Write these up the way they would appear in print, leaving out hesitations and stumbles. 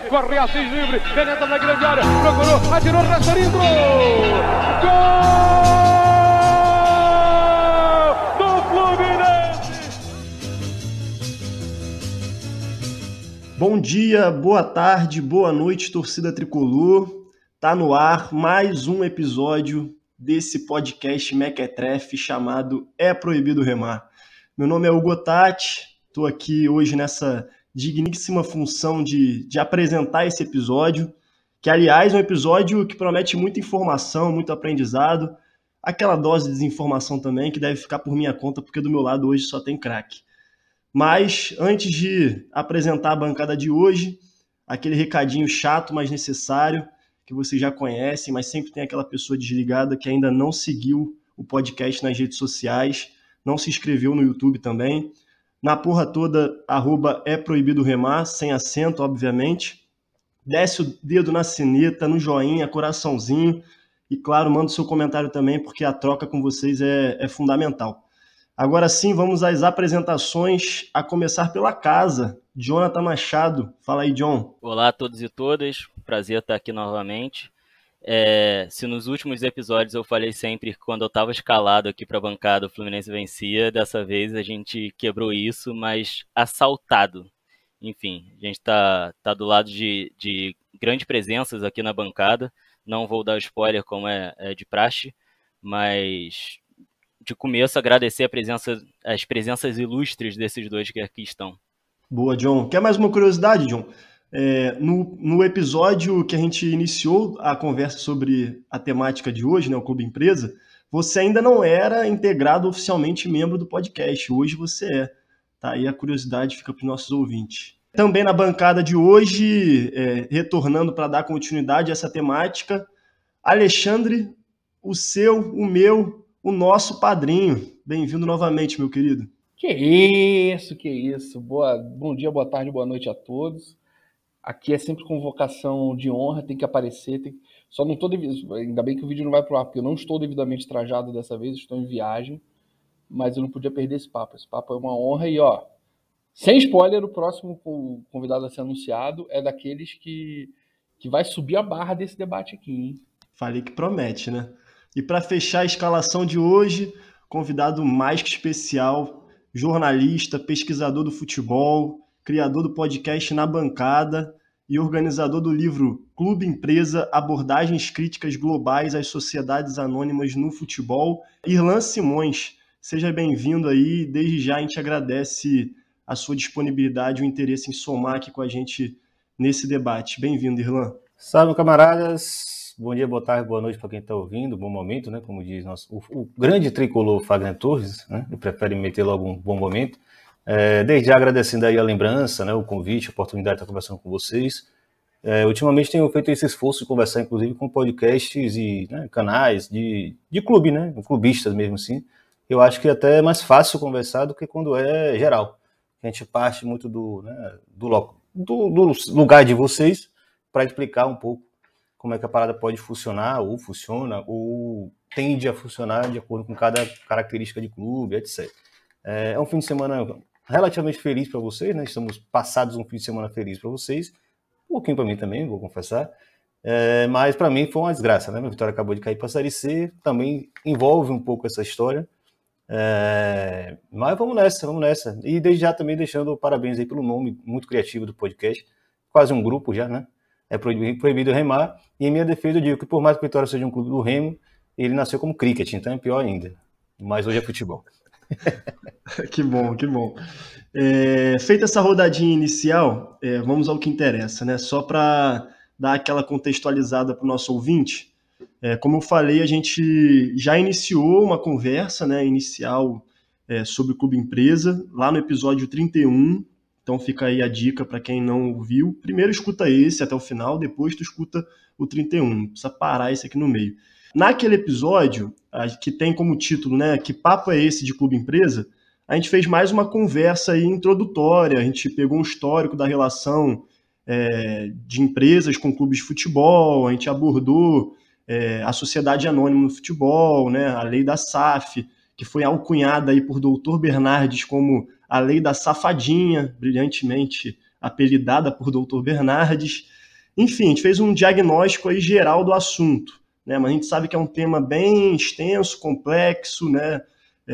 corre Assis livre, penetra na grande área, procurou, atirou, Rasterinho, gol do Fluminense! Bom dia, boa tarde, boa noite, torcida tricolor. Tá no ar mais um episódio desse podcast mequetrefe chamado É Proibido Remar. Meu nome é Hugo Tati, estou aqui hoje nessa digníssima função de apresentar esse episódio, que aliás é um episódio que promete muita informação, muito aprendizado, aquela dose de desinformação também que deve ficar por minha conta, porque do meu lado hoje só tem craque. Mas antes de apresentar a bancada de hoje, aquele recadinho chato, mas necessário, que vocês já conhecem, mas sempre tem aquela pessoa desligada que ainda não seguiu o podcast nas redes sociais, não se inscreveu no YouTube também. Na porra toda, @éproibidoremar, sem acento, obviamente. Desce o dedo na sineta, no joinha, coraçãozinho. E claro, manda o seu comentário também, porque a troca com vocês é fundamental. Agora sim, vamos às apresentações, a começar pela casa. Jonathan Machado. Fala aí, John. Olá a todos e todas, prazer estar aqui novamente. Se nos últimos episódios eu falei sempre que quando eu estava escalado aqui para a bancada o Fluminense vencia, dessa vez a gente quebrou isso, mas assaltado. Enfim, a gente está do lado de grandes presenças aqui na bancada, não vou dar spoiler como é de praxe, mas de começo agradecer as presenças ilustres desses dois que aqui estão. Boa, John. Quer mais uma curiosidade, John? No episódio que a gente iniciou a conversa sobre a temática de hoje, né, o Clube Empresa, você ainda não era integrado oficialmente membro do podcast. Hoje você é. Tá aí a curiosidade, fica para os nossos ouvintes. Também na bancada de hoje, retornando para dar continuidade a essa temática, Alexandre, o seu, o meu, o nosso padrinho. Bem-vindo novamente, meu querido. Que isso. Bom dia, boa tarde, boa noite a todos. Aqui é sempre convocação de honra, tem que aparecer. Só não estou ainda bem que o vídeo não vai pro ar, porque eu não estou devidamente trajado dessa vez, estou em viagem, mas eu não podia perder esse papo. Esse papo é uma honra e, sem spoiler, o próximo convidado a ser anunciado é daqueles que vai subir a barra desse debate aqui, hein? Falei que promete, né? E para fechar a escalação de hoje, convidado mais que especial, jornalista, pesquisador do futebol, criador do podcast Na Bancada e organizador do livro Clube Empresa, Abordagens Críticas Globais às Sociedades Anônimas no Futebol, Irlan Simões. Seja bem-vindo aí, desde já a gente agradece a sua disponibilidade e o interesse em somar aqui com a gente nesse debate. Bem-vindo, Irlan. Salve, camaradas. Bom dia, boa tarde, boa noite para quem está ouvindo. Bom momento, né? Como diz o grande tricolor Fagner Torres, né? Ele prefere meter logo um bom momento. Desde já agradecendo aí a lembrança, né, o convite, a oportunidade de estar conversando com vocês. Ultimamente tenho feito esse esforço de conversar, inclusive, com podcasts e canais de clube, né, clubistas mesmo assim. Eu acho que até é mais fácil conversar do que quando é geral. A gente parte muito do lugar de vocês para explicar um pouco como é que a parada pode funcionar, ou funciona, ou tende a funcionar de acordo com cada característica de clube, etc. É um fim de semana relativamente feliz para vocês, né? Estamos passados um fim de semana feliz para vocês, um pouquinho para mim também, vou confessar, mas para mim foi uma desgraça, né? Minha Vitória acabou de cair para a Série C, também envolve um pouco essa história, mas vamos nessa, e desde já também deixando parabéns aí pelo nome muito criativo do podcast, quase um grupo já, né? É Proibido Remar, e em minha defesa eu digo que por mais que o Vitória seja um clube do Remo, ele nasceu como cricket, então é pior ainda, mas hoje é futebol. Que bom. Feita essa rodadinha inicial, vamos ao que interessa, né? Só para dar aquela contextualizada para o nosso ouvinte, como eu falei, a gente já iniciou uma conversa, né, inicial sobre o Clube Empresa, lá no episódio 31, então fica aí a dica para quem não ouviu. Primeiro escuta esse até o final, depois tu escuta o 31, não precisa parar esse aqui no meio. Naquele episódio, que tem como título, né, Que Papo é Esse de Clube Empresa, a gente fez mais uma conversa aí introdutória, a gente pegou um histórico da relação de empresas com clubes de futebol, a gente abordou a sociedade anônima no futebol, né, a lei da SAF, que foi alcunhada aí por Dr. Bernardes como a lei da safadinha, brilhantemente apelidada por Dr. Bernardes. Enfim, a gente fez um diagnóstico aí geral do assunto, né? Mas a gente sabe que é um tema bem extenso, complexo, né?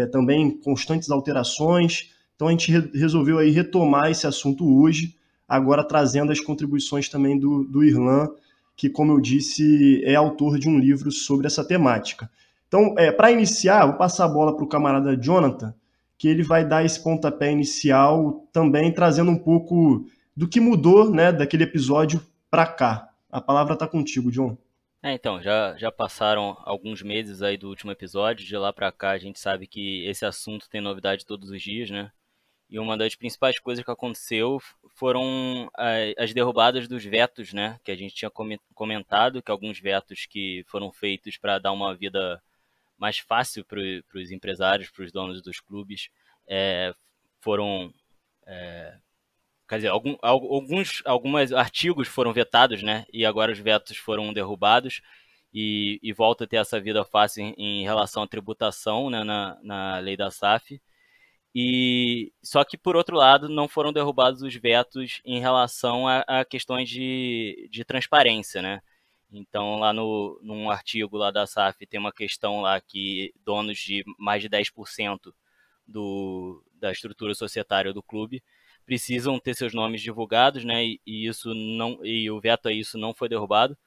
Também constantes alterações. Então a gente resolveu aí retomar esse assunto hoje, agora trazendo as contribuições também do Irlan, que, como eu disse, é autor de um livro sobre essa temática. Então, para iniciar, vou passar a bola para o camarada Jonathan, que ele vai dar esse pontapé inicial também trazendo um pouco do que mudou, né, daquele episódio para cá. A palavra está contigo, John. Então, já passaram alguns meses aí do último episódio, de lá para cá a gente sabe que esse assunto tem novidade todos os dias, né? E uma das principais coisas que aconteceu foram as derrubadas dos vetos, né? Que a gente tinha comentado, que alguns vetos que foram feitos para dar uma vida mais fácil para os empresários, para os donos dos clubes, foram... Quer dizer, alguns artigos foram vetados, né? E agora os vetos foram derrubados e volta a ter essa vida fácil em relação à tributação, né, na lei da SAF. Só que, por outro lado, não foram derrubados os vetos em relação a questões de transparência, né? Então, lá num artigo lá da SAF tem uma questão lá que donos de mais de 10% da estrutura societária do clube precisam ter seus nomes divulgados, né? E o veto a isso não foi derrubado.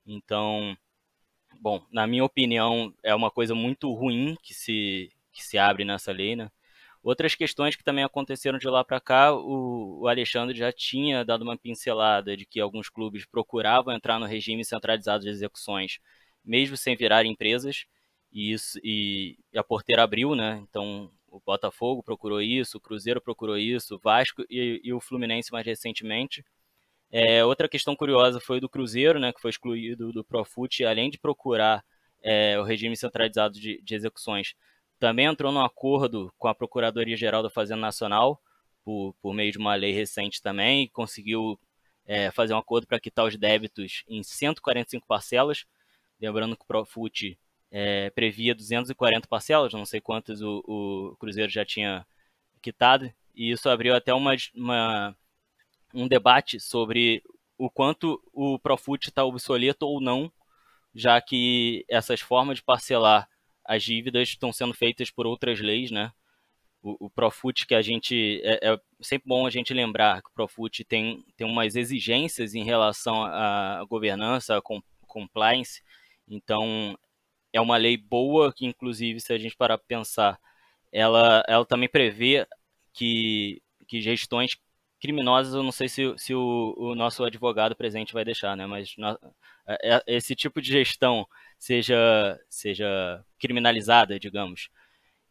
Então, bom, na minha opinião, é uma coisa muito ruim que se abre nessa lei, né? Outras questões que também aconteceram de lá para cá, o Alexandre já tinha dado uma pincelada de que alguns clubes procuravam entrar no regime centralizado de execuções, mesmo sem virar empresas, e a porteira abriu, né? Então, o Botafogo procurou isso, o Cruzeiro procurou isso, o Vasco e o Fluminense mais recentemente. Outra questão curiosa foi do Cruzeiro, né, que foi excluído do Profut, além de procurar o regime centralizado de execuções, também entrou num acordo com a Procuradoria-Geral da Fazenda Nacional, por meio de uma lei recente também, e conseguiu fazer um acordo para quitar os débitos em 145 parcelas, lembrando que o Profut previa 240 parcelas, não sei quantas o Cruzeiro já tinha quitado, e isso abriu até um debate sobre o quanto o Profut está obsoleto ou não, já que essas formas de parcelar as dívidas estão sendo feitas por outras leis, né? O Profut, que a gente... É sempre bom a gente lembrar que o Profut tem umas exigências em relação à governança, à compliance, então é uma lei boa que, inclusive, se a gente parar para pensar, ela também prevê que gestões criminosas, eu não sei se o nosso advogado presente vai deixar, né? Mas esse tipo de gestão seja criminalizada, digamos.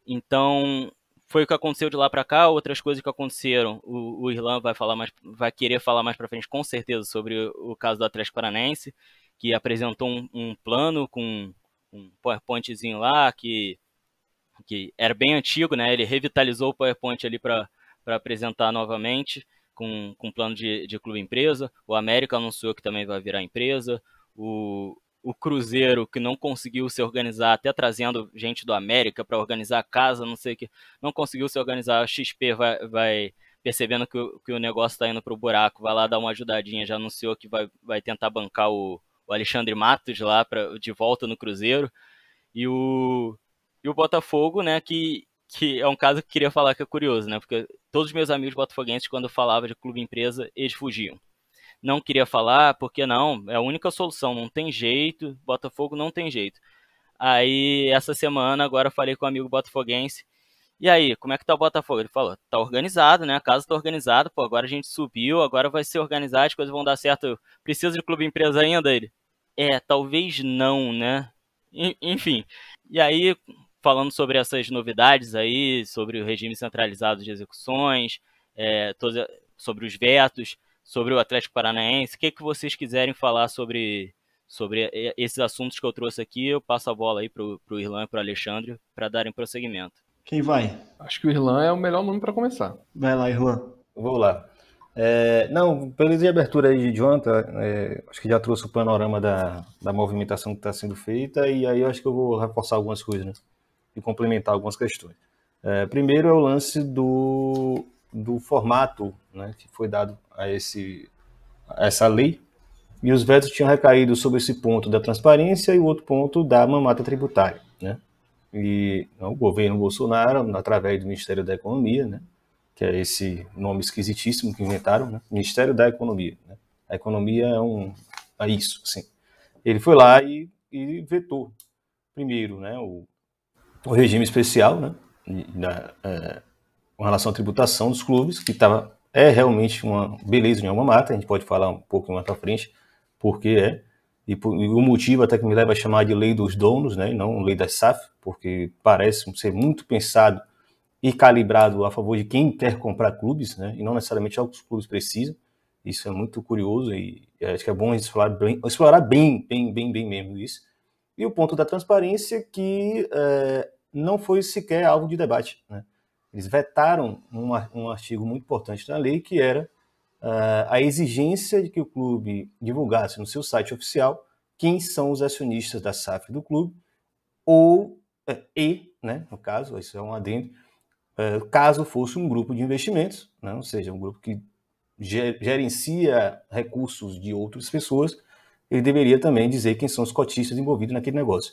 Então, foi o que aconteceu de lá para cá. Outras coisas que aconteceram, o Irlan vai querer falar mais para frente, com certeza, sobre o caso do Atlético Paranaense, que apresentou um plano com um PowerPointzinho lá, que era bem antigo, né? Ele revitalizou o PowerPoint ali para apresentar novamente, com um plano de clube empresa. O América anunciou que também vai virar empresa. O Cruzeiro, que não conseguiu se organizar, até trazendo gente do América para organizar a casa, não sei o que, não conseguiu se organizar. A XP vai percebendo que o negócio está indo para o buraco, vai lá dar uma ajudadinha, já anunciou que vai tentar bancar o Alexandre Matos lá de volta no Cruzeiro. E o Botafogo, né, que é um caso que eu queria falar que é curioso, né, porque todos os meus amigos botafoguenses, quando eu falava de clube empresa, eles fugiam. Não queria falar, porque não, é a única solução, não tem jeito, Botafogo não tem jeito. Aí, essa semana, agora eu falei com um amigo botafoguense, e aí, como é que tá o Botafogo? Ele falou, tá organizado, né, a casa tá organizada, pô, agora a gente subiu, agora vai ser organizado, as coisas vão dar certo, precisa de clube empresa ainda? Ele, talvez não, né, enfim. E aí, falando sobre essas novidades aí, sobre o regime centralizado de execuções, sobre os vetos, sobre o Atlético Paranaense, o que vocês quiserem falar sobre esses assuntos que eu trouxe aqui, eu passo a bola aí pro Irlan e pro Alexandre para darem prosseguimento. Quem vai? Acho que o Irlan é o melhor nome para começar. Vai lá, Irlan. Vou lá. Não, beleza de abertura aí de Jonathan, acho que já trouxe o panorama da movimentação que está sendo feita, e aí eu acho que eu vou reforçar algumas coisas, né? E complementar algumas questões. Primeiro é o lance do formato, né, que foi dado a essa lei, e os vetos tinham recaído sobre esse ponto da transparência e o outro ponto da mamata tributária, né? E o governo Bolsonaro, através do Ministério da Economia, né, que é esse nome esquisitíssimo que inventaram, né, Ministério da Economia, né? A economia é isso, assim. Ele foi lá e vetou, primeiro, né, o regime especial, né, com relação à tributação dos clubes, que é realmente uma beleza de uma mata, a gente pode falar um pouco mais para frente, porque e o motivo até que me leva a chamar de lei dos donos, né, e não lei das SAF, porque parece ser muito pensado e calibrado a favor de quem quer comprar clubes, né, e não necessariamente é o que os clubes precisam. Isso é muito curioso e acho que é bom a gente explorar bem mesmo isso. E o ponto da transparência que não foi sequer alvo de debate, né? Eles vetaram um artigo muito importante da lei, que era a exigência de que o clube divulgasse no seu site oficial quem são os acionistas da SAF do clube, né, no caso, isso é um adendo, caso fosse um grupo de investimentos, né, ou seja, um grupo que gerencia recursos de outras pessoas, ele deveria também dizer quem são os cotistas envolvidos naquele negócio.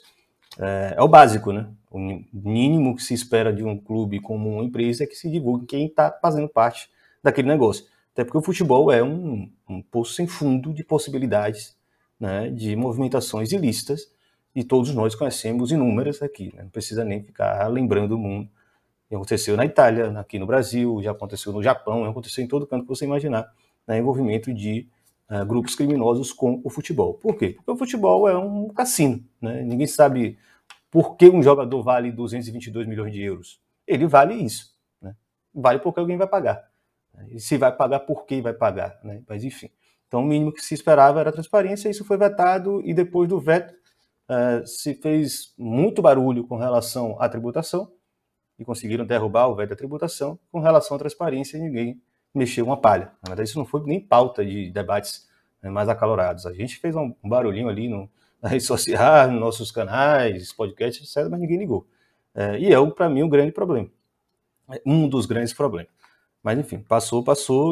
É o básico, né? O mínimo que se espera de um clube como uma empresa é que se divulgue quem está fazendo parte daquele negócio. Até porque o futebol é um poço sem fundo de possibilidades, né, de movimentações ilícitas, e todos nós conhecemos inúmeras aqui, né? Não precisa nem ficar lembrando o mundo. Já aconteceu na Itália, aqui no Brasil, já aconteceu no Japão, já aconteceu em todo canto que você imaginar, né, envolvimento de grupos criminosos com o futebol. Por quê? Porque o futebol é um cassino, né? Ninguém sabe por que um jogador vale 222 milhões de euros. Ele vale isso, né? Vale porque alguém vai pagar. E se vai pagar, por que vai pagar, né? Mas enfim. Então o mínimo que se esperava era transparência, isso foi vetado, e depois do veto se fez muito barulho com relação à tributação, e conseguiram derrubar o veto da tributação. Com relação à transparência, ninguém mexeu uma palha. Na verdade, isso não foi nem pauta de debates mais acalorados. A gente fez um barulhinho ali na rede social, nos nossos canais, podcasts, etc., mas ninguém ligou. E para mim, um grande problema. Um dos grandes problemas. Mas, enfim, passou,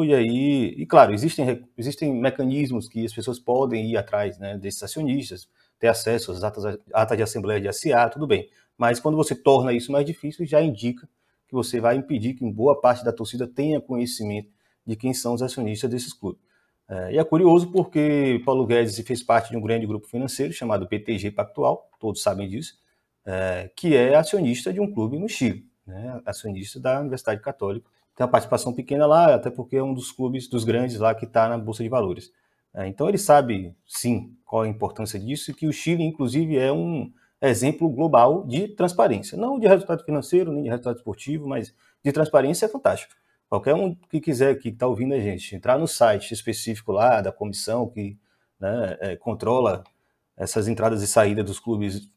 e claro, existem mecanismos que as pessoas podem ir atrás, né, desses acionistas, ter acesso às atas de assembleia de SA, tudo bem. Mas quando você torna isso mais difícil, já indica que você vai impedir que boa parte da torcida tenha conhecimento de quem são os acionistas desses clubes. E é curioso porque Paulo Guedes fez parte de um grande grupo financeiro chamado PTG Pactual, todos sabem disso, que é acionista de um clube no Chile, né, acionista da Universidade Católica. Tem uma participação pequena lá, até porque é um dos clubes dos grandes lá que está na Bolsa de Valores. Então ele sabe, sim, qual a importância disso, e que o Chile, inclusive, é um exemplo global de transparência. Não de resultado financeiro, nem de resultado esportivo, mas de transparência é fantástico. Qualquer um que quiser, que está ouvindo a gente, entrar no site específico lá da comissão que, né, controla essas entradas e saídas dos clubes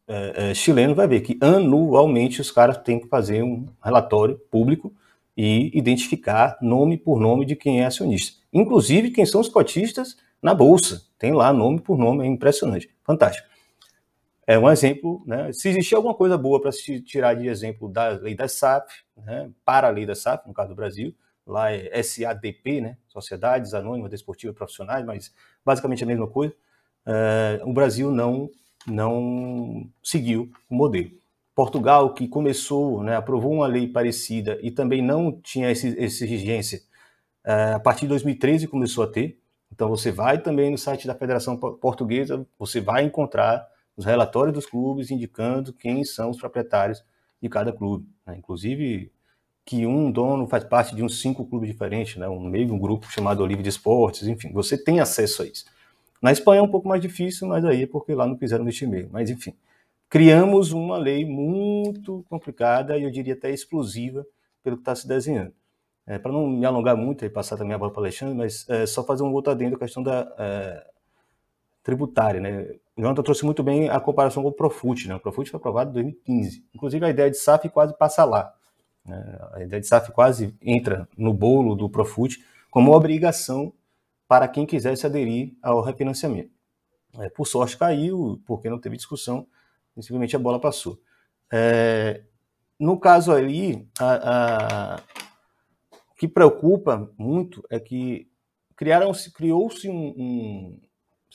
chilenos, vai ver que anualmente os caras têm que fazer um relatório público e identificar nome por nome de quem é acionista. Inclusive quem são os cotistas na Bolsa. Tem lá nome por nome, é impressionante. Fantástico. É um exemplo, né? Se existir alguma coisa boa para se tirar de exemplo da lei da SAF, né, para a lei da SAF, no caso do Brasil, lá é SADP, né, Sociedades Anônimas Desportivas Profissionais, mas basicamente a mesma coisa, o Brasil não seguiu o modelo. Portugal, que começou, né, aprovou uma lei parecida e também não tinha essa exigência, a partir de 2013 começou a ter. Então você vai também no site da Federação Portuguesa, você vai encontrar os relatórios dos clubes indicando quem são os proprietários de cada clube, né? Inclusive que um dono faz parte de uns 5 clubes diferentes, né? Um grupo chamado Olive de Esportes, enfim, você tem acesso a isso. Na Espanha é um pouco mais difícil, mas aí é porque lá não quiseram mexer mesmo. Mas enfim, criamos uma lei muito complicada e eu diria até explosiva pelo que está se desenhando. Para não me alongar muito e passar também a bola para o Alexandre, mas só fazer um outro adendo à questão da tributária, né? O Jonathan trouxe muito bem a comparação com o Profut, né? O Profut foi aprovado em 2015. Inclusive a ideia de SAF quase passa lá, né? A ideia de SAF quase entra no bolo do Profut como obrigação para quem quisesse aderir ao refinanciamento. Por sorte caiu, porque não teve discussão, simplesmente a bola passou. no caso aí, o que preocupa muito é que criou-se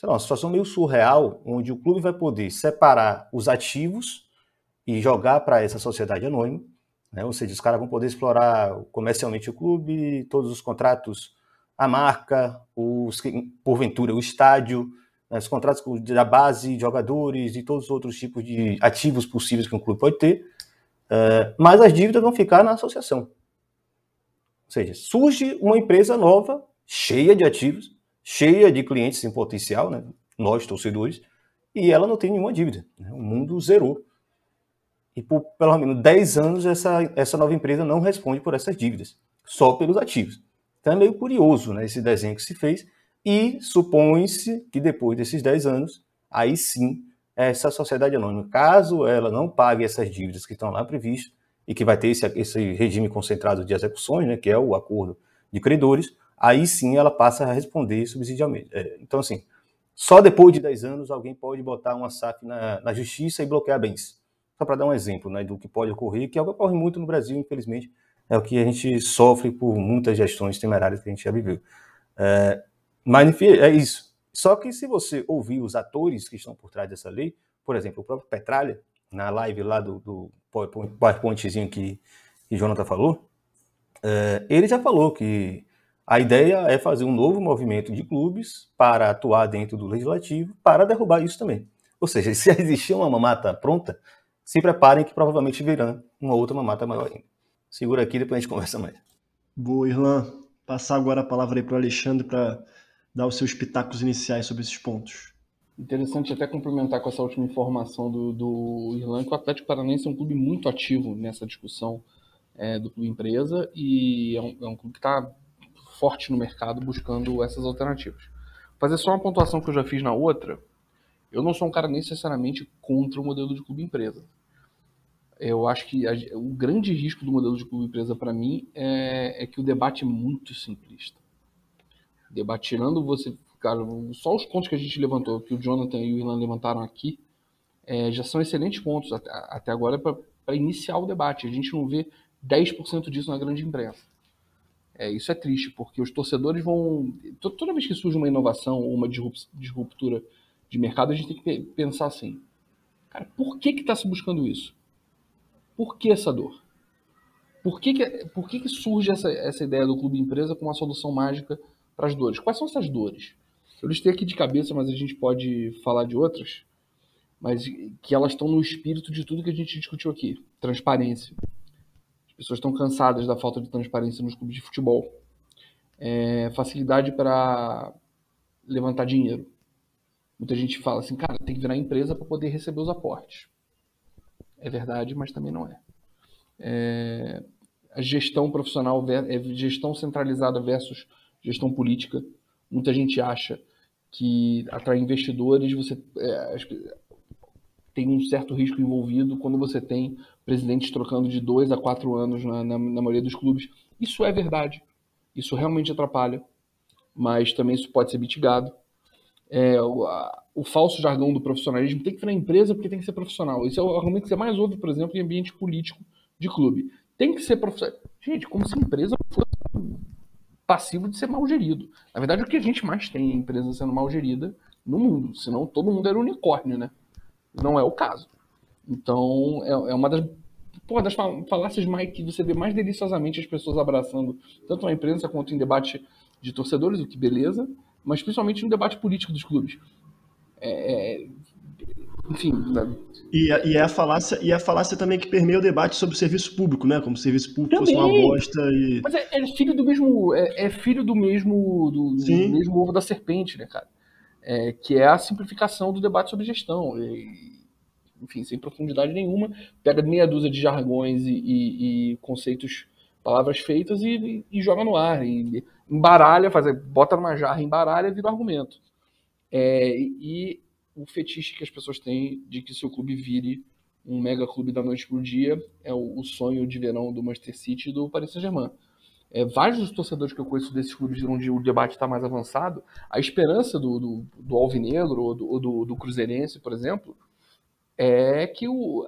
uma situação meio surreal, onde o clube vai poder separar os ativos e jogar para essa sociedade anônima, né? Ou seja, os caras vão poder explorar comercialmente o clube, todos os contratos, a marca, porventura o estádio, né? Os contratos da base, jogadores e todos os outros tipos de ativos possíveis que um clube pode ter, mas as dívidas vão ficar na associação. Ou seja, surge uma empresa nova, cheia de ativos, cheia de clientes em potencial, né? Nós, torcedores, e ela não tem nenhuma dívida, né? O mundo zerou. E por pelo menos 10 anos essa nova empresa não responde por essas dívidas, só pelos ativos. Então é meio curioso, né, esse desenho que se fez, e supõe-se que depois desses 10 anos, aí sim, essa sociedade anônima, caso ela não pague essas dívidas que estão lá previstas, e que vai ter esse regime concentrado de execuções, né, que é o acordo de credores, aí sim ela passa a responder subsidialmente. Então, assim, só depois de 10 anos alguém pode botar uma SAF na justiça e bloquear bens. Só para dar um exemplo, né, do que pode ocorrer, que é o que ocorre muito no Brasil, infelizmente, é o que a gente sofre por muitas gestões temerárias que a gente já viveu. Mas, enfim, é isso. Só que se você ouvir os atores que estão por trás dessa lei, por exemplo, o próprio Petralha, na live lá do PowerPointzinho que Jonathan falou, ele já falou que a ideia é fazer um novo movimento de clubes para atuar dentro do legislativo para derrubar isso também. Ou seja, se existir uma mamata pronta, se preparem que provavelmente virão uma outra mamata maior ainda. Segura aqui, depois a gente conversa mais. Boa, Irlan. Passar agora a palavra aí para o Alexandre para dar os seus pitacos iniciais sobre esses pontos. Interessante até complementar com essa última informação do Irlan, que o Atlético Paranaense é um clube muito ativo nessa discussão do clube empresa, e é um clube que está forte no mercado buscando essas alternativas. Vou fazer só uma pontuação que eu já fiz na outra. Eu não sou um cara necessariamente contra o modelo de clube empresa. Eu acho que o grande risco do modelo de clube empresa para mim é que o debate é muito simplista. Debate, tirando você, cara, só os pontos que a gente levantou, que o Jonathan e o Irlan levantaram aqui, já são excelentes pontos até agora para iniciar o debate. A gente não vê 10% disso na grande imprensa. Isso é triste, porque os torcedores vão... Toda vez que surge uma inovação ou uma disruptura de mercado, a gente tem que pensar assim, cara, por que está se buscando isso? Por que essa dor? Por que surge essa ideia do clube empresa como uma solução mágica para as dores? Quais são essas dores? Eu listei aqui de cabeça, mas a gente pode falar de outras, mas que elas estão no espírito de tudo que a gente discutiu aqui. Transparência. As pessoas estão cansadas da falta de transparência nos clubes de futebol. Facilidade para levantar dinheiro. Muita gente fala assim, cara, tem que virar empresa para poder receber os aportes. É verdade, mas também não é. A gestão profissional, gestão centralizada versus gestão política. Muita gente acha que atrair investidores você tem um certo risco envolvido quando você tem presidentes trocando de 2 a 4 anos na maioria dos clubes. Isso é verdade. Isso realmente atrapalha, mas também isso pode ser mitigado. O falso jargão do profissionalismo tem que virar empresa porque tem que ser profissional. Esse é o argumento que você mais ouve, por exemplo, em ambiente político de clube. Tem que ser profissional. Gente, como se a empresa fosse passivo de ser mal gerido. Na verdade, o que a gente mais tem é empresa sendo mal gerida no mundo. Senão todo mundo era unicórnio, né? Não é o caso. Então, é uma das falácias mais que você vê mais deliciosamente as pessoas abraçando, tanto na imprensa quanto em debate de torcedores, o que beleza, mas principalmente no debate político dos clubes. Enfim. E a falácia também que permeia o debate sobre o serviço público, né? Como se o serviço público fosse uma bosta. Mas é filho do mesmo. É filho do mesmo ovo da serpente, né, cara? Que é a simplificação do debate sobre gestão. Enfim, sem profundidade nenhuma. Pega meia dúzia de jargões e conceitos, palavras feitas e joga no ar. E embaralha, bota numa jarra, embaralha e vira argumento. E o fetiche que as pessoas têm de que seu clube vire um mega clube da noite pro dia é o sonho de verão do Manchester City e do Paris Saint-Germain. Vários dos torcedores que eu conheço desses clubes onde o debate está mais avançado, a esperança do Alvinegro ou do Cruzeirense, por exemplo, é que o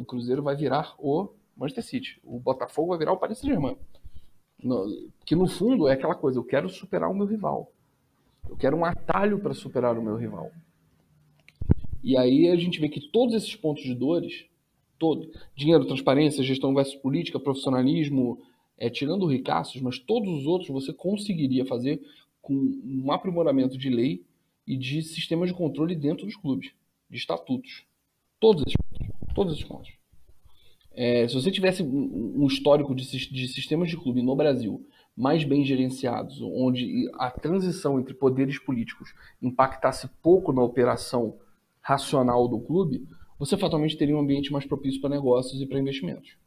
Cruzeiro vai virar o Manchester City. O Botafogo vai virar o Paris Saint-Germain. Que no fundo é aquela coisa, eu quero superar o meu rival. Eu quero um atalho para superar o meu rival. E aí a gente vê que todos esses pontos de dores, dinheiro, transparência, gestão versus política, profissionalismo, tirando o ricaços, mas todos os outros você conseguiria fazer com um aprimoramento de lei e de sistemas de controle dentro dos clubes, de estatutos. Todos esses pontos. Se você tivesse um histórico de sistemas de clube no Brasil mais bem gerenciados, onde a transição entre poderes políticos impactasse pouco na operação racional do clube, você fatalmente teria um ambiente mais propício para negócios e para investimentos.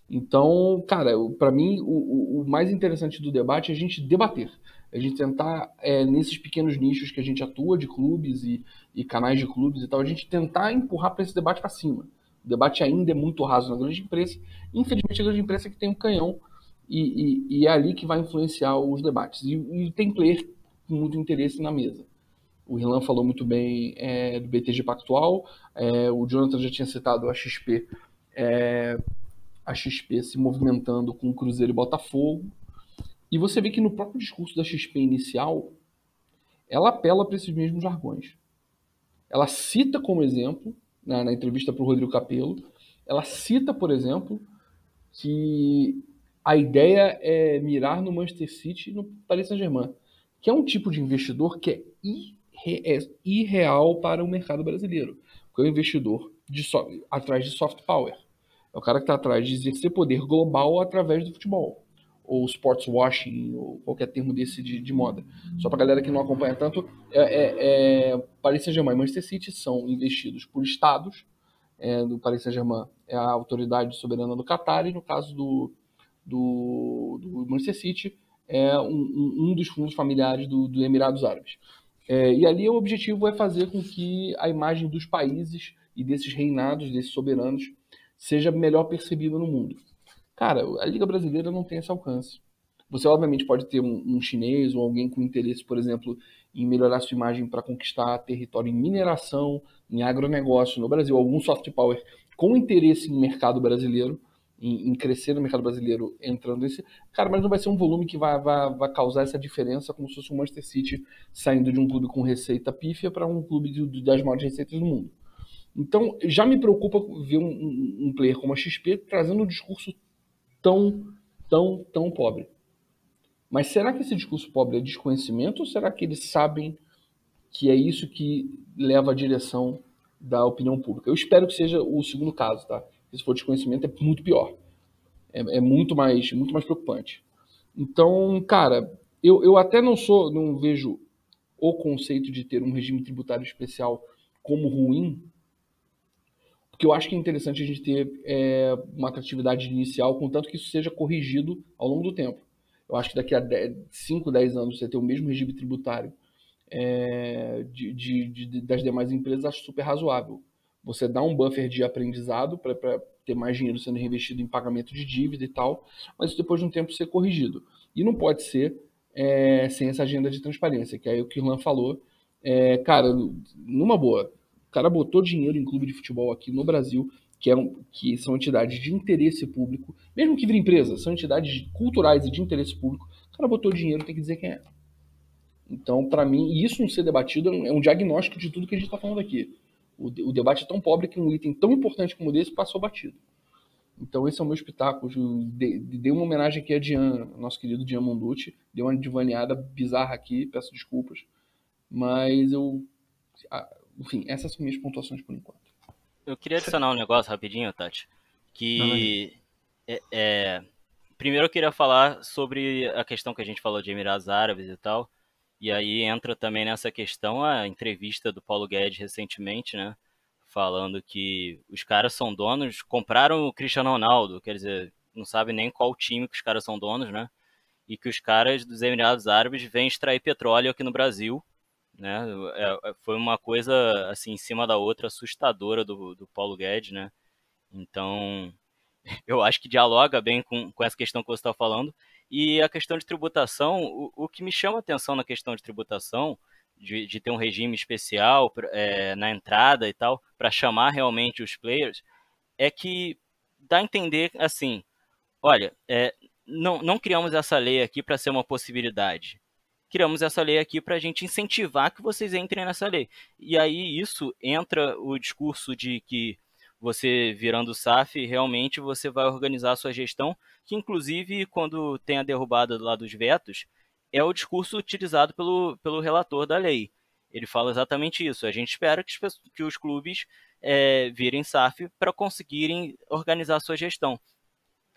Então, cara, para mim, o mais interessante do debate é a gente debater. A gente tentar, nesses pequenos nichos que a gente atua de clubes e canais de clubes e tal, a gente tentar empurrar para esse debate para cima. O debate ainda é muito raso na grande imprensa. Infelizmente, a grande imprensa é que tem um canhão e é ali que vai influenciar os debates. E tem player com muito interesse na mesa. O Rilan falou muito bem do BTG Pactual, o Jonathan já tinha citado a XP se movimentando com o Cruzeiro e Botafogo. E você vê que no próprio discurso da XP inicial, ela apela para esses mesmos jargões. Ela cita como exemplo, na entrevista para o Rodrigo Capello, ela cita, por exemplo, que a ideia é mirar no Manchester City e no Paris Saint-Germain, que é um tipo de investidor que é irreal para o mercado brasileiro. Porque é um investidor atrás de soft power. É o cara que está atrás de exercer poder global através do futebol. Ou sports washing, ou qualquer termo desse de moda. Só para a galera que não acompanha tanto, Paris Saint-Germain e Manchester City são investidos por estados. Do Paris Saint-Germain é a autoridade soberana do Qatar, e no caso do Manchester City é um dos fundos familiares do Emirados Árabes. E ali o objetivo é fazer com que a imagem dos países e desses reinados, desses soberanos, seja melhor percebida no mundo. Cara, a Liga Brasileira não tem esse alcance. Você, obviamente, pode ter um chinês ou alguém com interesse, por exemplo, em melhorar sua imagem para conquistar território em mineração, em agronegócio no Brasil, algum soft power com interesse em mercado brasileiro, em crescer no mercado brasileiro entrando nesse... Cara, mas não vai ser um volume que vai causar essa diferença como se fosse o Manchester City saindo de um clube com receita pífia para um clube das maiores receitas do mundo. Então, já me preocupa ver um player como a XP trazendo um discurso tão pobre. Mas será que esse discurso pobre é desconhecimento ou será que eles sabem que é isso que leva à direção da opinião pública? Eu espero que seja o segundo caso, tá? Se for desconhecimento é muito pior. É muito mais preocupante. Então, cara, eu até não vejo o conceito de ter um regime tributário especial como ruim, porque eu acho que é interessante a gente ter uma atratividade inicial, contanto que isso seja corrigido ao longo do tempo. Eu acho que daqui a 5, 10 anos você ter o mesmo regime tributário das demais empresas, acho super razoável. Você dá um buffer de aprendizado para ter mais dinheiro sendo reinvestido em pagamento de dívida e tal, mas isso depois de um tempo ser corrigido. E não pode ser sem essa agenda de transparência, que é o que o Irlan falou. Cara, numa boa, o cara botou dinheiro em clube de futebol aqui no Brasil, que são entidades de interesse público, mesmo que vire empresa, são entidades culturais e de interesse público. O cara botou dinheiro, tem que dizer quem é. Então, para mim, isso não ser debatido é um diagnóstico de tudo que a gente está falando aqui. O debate é tão pobre que um item tão importante como esse passou batido. Então, esse é o meu espetáculo. Dei uma homenagem aqui a Dian, nosso querido Dian Monducci. Dei uma divaneada bizarra aqui, peço desculpas. Mas enfim, essas são minhas pontuações por enquanto. Eu queria adicionar um negócio rapidinho, Tati. Primeiro eu queria falar sobre a questão que a gente falou de Emirados Árabes e tal. E aí entra também nessa questão a entrevista do Paulo Guedes recentemente, né? Falando que os caras são donos, compraram o Cristiano Ronaldo, quer dizer, não sabe nem qual time que os caras são donos, né? E que os caras dos Emirados Árabes vêm extrair petróleo aqui no Brasil, né? Foi uma coisa, assim, em cima da outra, assustadora do Paulo Guedes, né? Então, eu acho que dialoga bem com essa questão que você está falando. E a questão de tributação, o que me chama a atenção na questão de tributação, de ter um regime especial na entrada e tal, para chamar realmente os players, é que dá a entender assim, olha, não criamos essa lei aqui para ser uma possibilidade. Criamos essa lei aqui para a gente incentivar que vocês entrem nessa lei. E aí isso entra o discurso de que você, virando SAF, realmente você vai organizar a sua gestão, que inclusive quando tem a derrubada lá dos vetos, é o discurso utilizado pelo relator da lei. Ele fala exatamente isso. A gente espera que os clubes virem SAF para conseguirem organizar a sua gestão.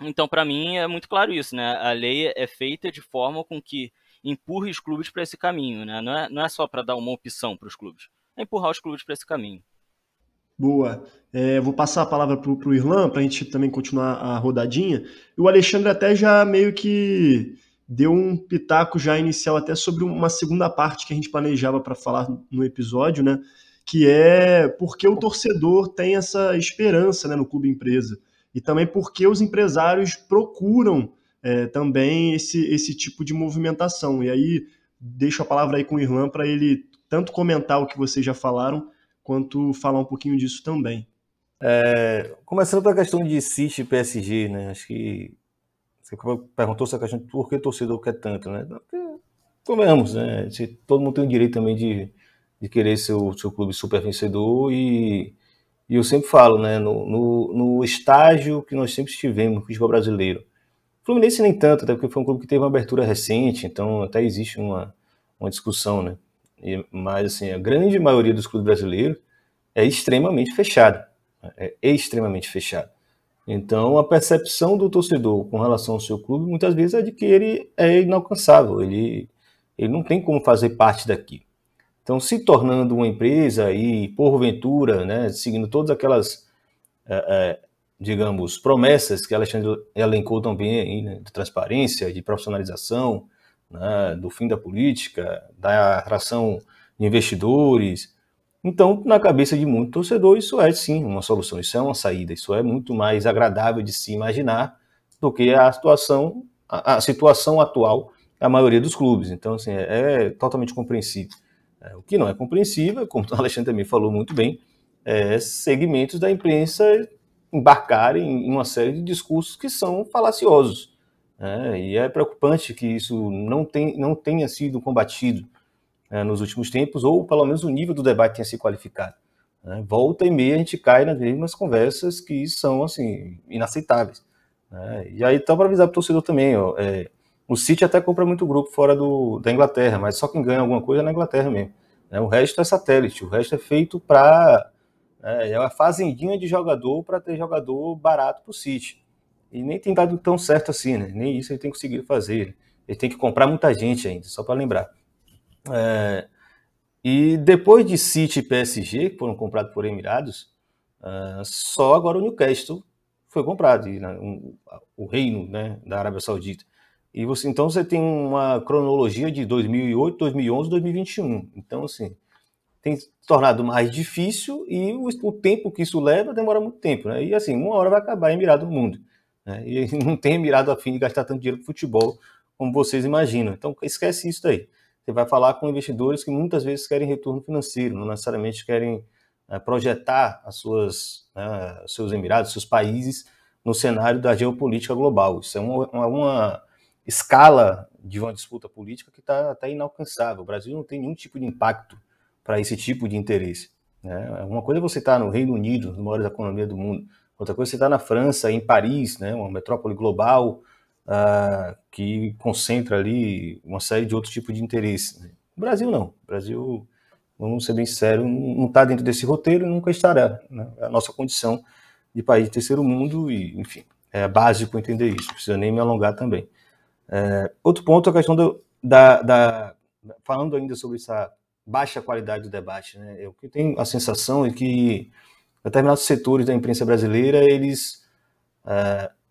Então, para mim, é muito claro isso, né? A lei é feita de forma com que empurre os clubes para esse caminho, né? Não é só para dar uma opção para os clubes, é empurrar os clubes para esse caminho. Boa. Vou passar a palavra para o Irlan, para a gente também continuar a rodadinha. E o Alexandre até já meio que deu um pitaco já inicial até sobre uma segunda parte que a gente planejava para falar no episódio, né? Que é porque o torcedor tem essa esperança, né, no clube empresa. E também porque os empresários procuram também esse tipo de movimentação. E aí deixo a palavra aí com o Irlan para ele tanto comentar o que vocês já falaram, quanto falar um pouquinho disso também. Começando pela questão de City e PSG, né? Acho que você perguntou essa questão de por que o torcedor quer tanto, né? Convenhamos, né? Todo mundo tem o direito também de querer ser o seu clube super vencedor e eu sempre falo, né? No estágio que nós sempre estivemos no futebol brasileiro. O Fluminense nem tanto, até porque foi um clube que teve uma abertura recente, então até existe uma discussão, né? Mas assim, a grande maioria dos clubes brasileiros é extremamente fechado. É extremamente fechado. Então, a percepção do torcedor com relação ao seu clube, muitas vezes, é de que ele é inalcançável, ele não tem como fazer parte daqui. Então, se tornando uma empresa e, porventura, né, seguindo todas aquelas, digamos, promessas que Alexandre elencou também aí, né, de transparência, de profissionalização, né, do fim da política, da atração de investidores. Então, na cabeça de muito torcedor, isso é sim uma solução, isso é uma saída, isso é muito mais agradável de se imaginar do que a situação atual da maioria dos clubes. Então, assim, é totalmente compreensível. O que não é compreensível, como o Alexandre também falou muito bem, é segmentos da imprensa embarcarem em uma série de discursos que são falaciosos. E é preocupante que isso não tenha sido combatido nos últimos tempos, ou pelo menos o nível do debate tenha se qualificado. Volta e meia a gente cai nas mesmas conversas que são assim, inaceitáveis. E aí, então, para avisar para o torcedor também, o City até compra muito grupo fora da Inglaterra, mas só quem ganha alguma coisa é na Inglaterra mesmo. O resto é satélite, o resto é feito para... é uma fazendinha de jogador para ter jogador barato para o City. E nem tem dado tão certo assim, né? Nem isso ele tem conseguido fazer. Ele tem que comprar muita gente ainda, só para lembrar. E depois de City e PSG, que foram comprados por Emirados, só agora o Newcastle foi comprado, o reino, né, da Arábia Saudita. E então você tem uma cronologia de 2008, 2011, 2021. Então, assim, tem se tornado mais difícil e o tempo que isso leva demora muito tempo, né? E assim, uma hora vai acabar Emirado no mundo. E não tem Emirado a fim de gastar tanto dinheiro com futebol como vocês imaginam. Então, esquece isso daí. Você vai falar com investidores que muitas vezes querem retorno financeiro, não necessariamente querem projetar seus Emirados, seus países no cenário da geopolítica global. Isso é uma escala de uma disputa política que está até inalcançável. O Brasil não tem nenhum tipo de impacto para esse tipo de interesse. Uma coisa é você estar no Reino Unido, uma maior economia do mundo. Outra coisa é você estar na França, em Paris, né, uma metrópole global, que concentra ali uma série de outros tipos de interesses. O Brasil não. O Brasil, vamos ser bem sinceros, não está dentro desse roteiro e nunca estará. Né? É a nossa condição de país de terceiro mundo e, enfim, é básico entender isso. Não precisa nem me alongar também. Outro ponto é a questão falando ainda sobre essa baixa qualidade do debate. Né? Eu tenho a sensação é que determinados setores da imprensa brasileira, eles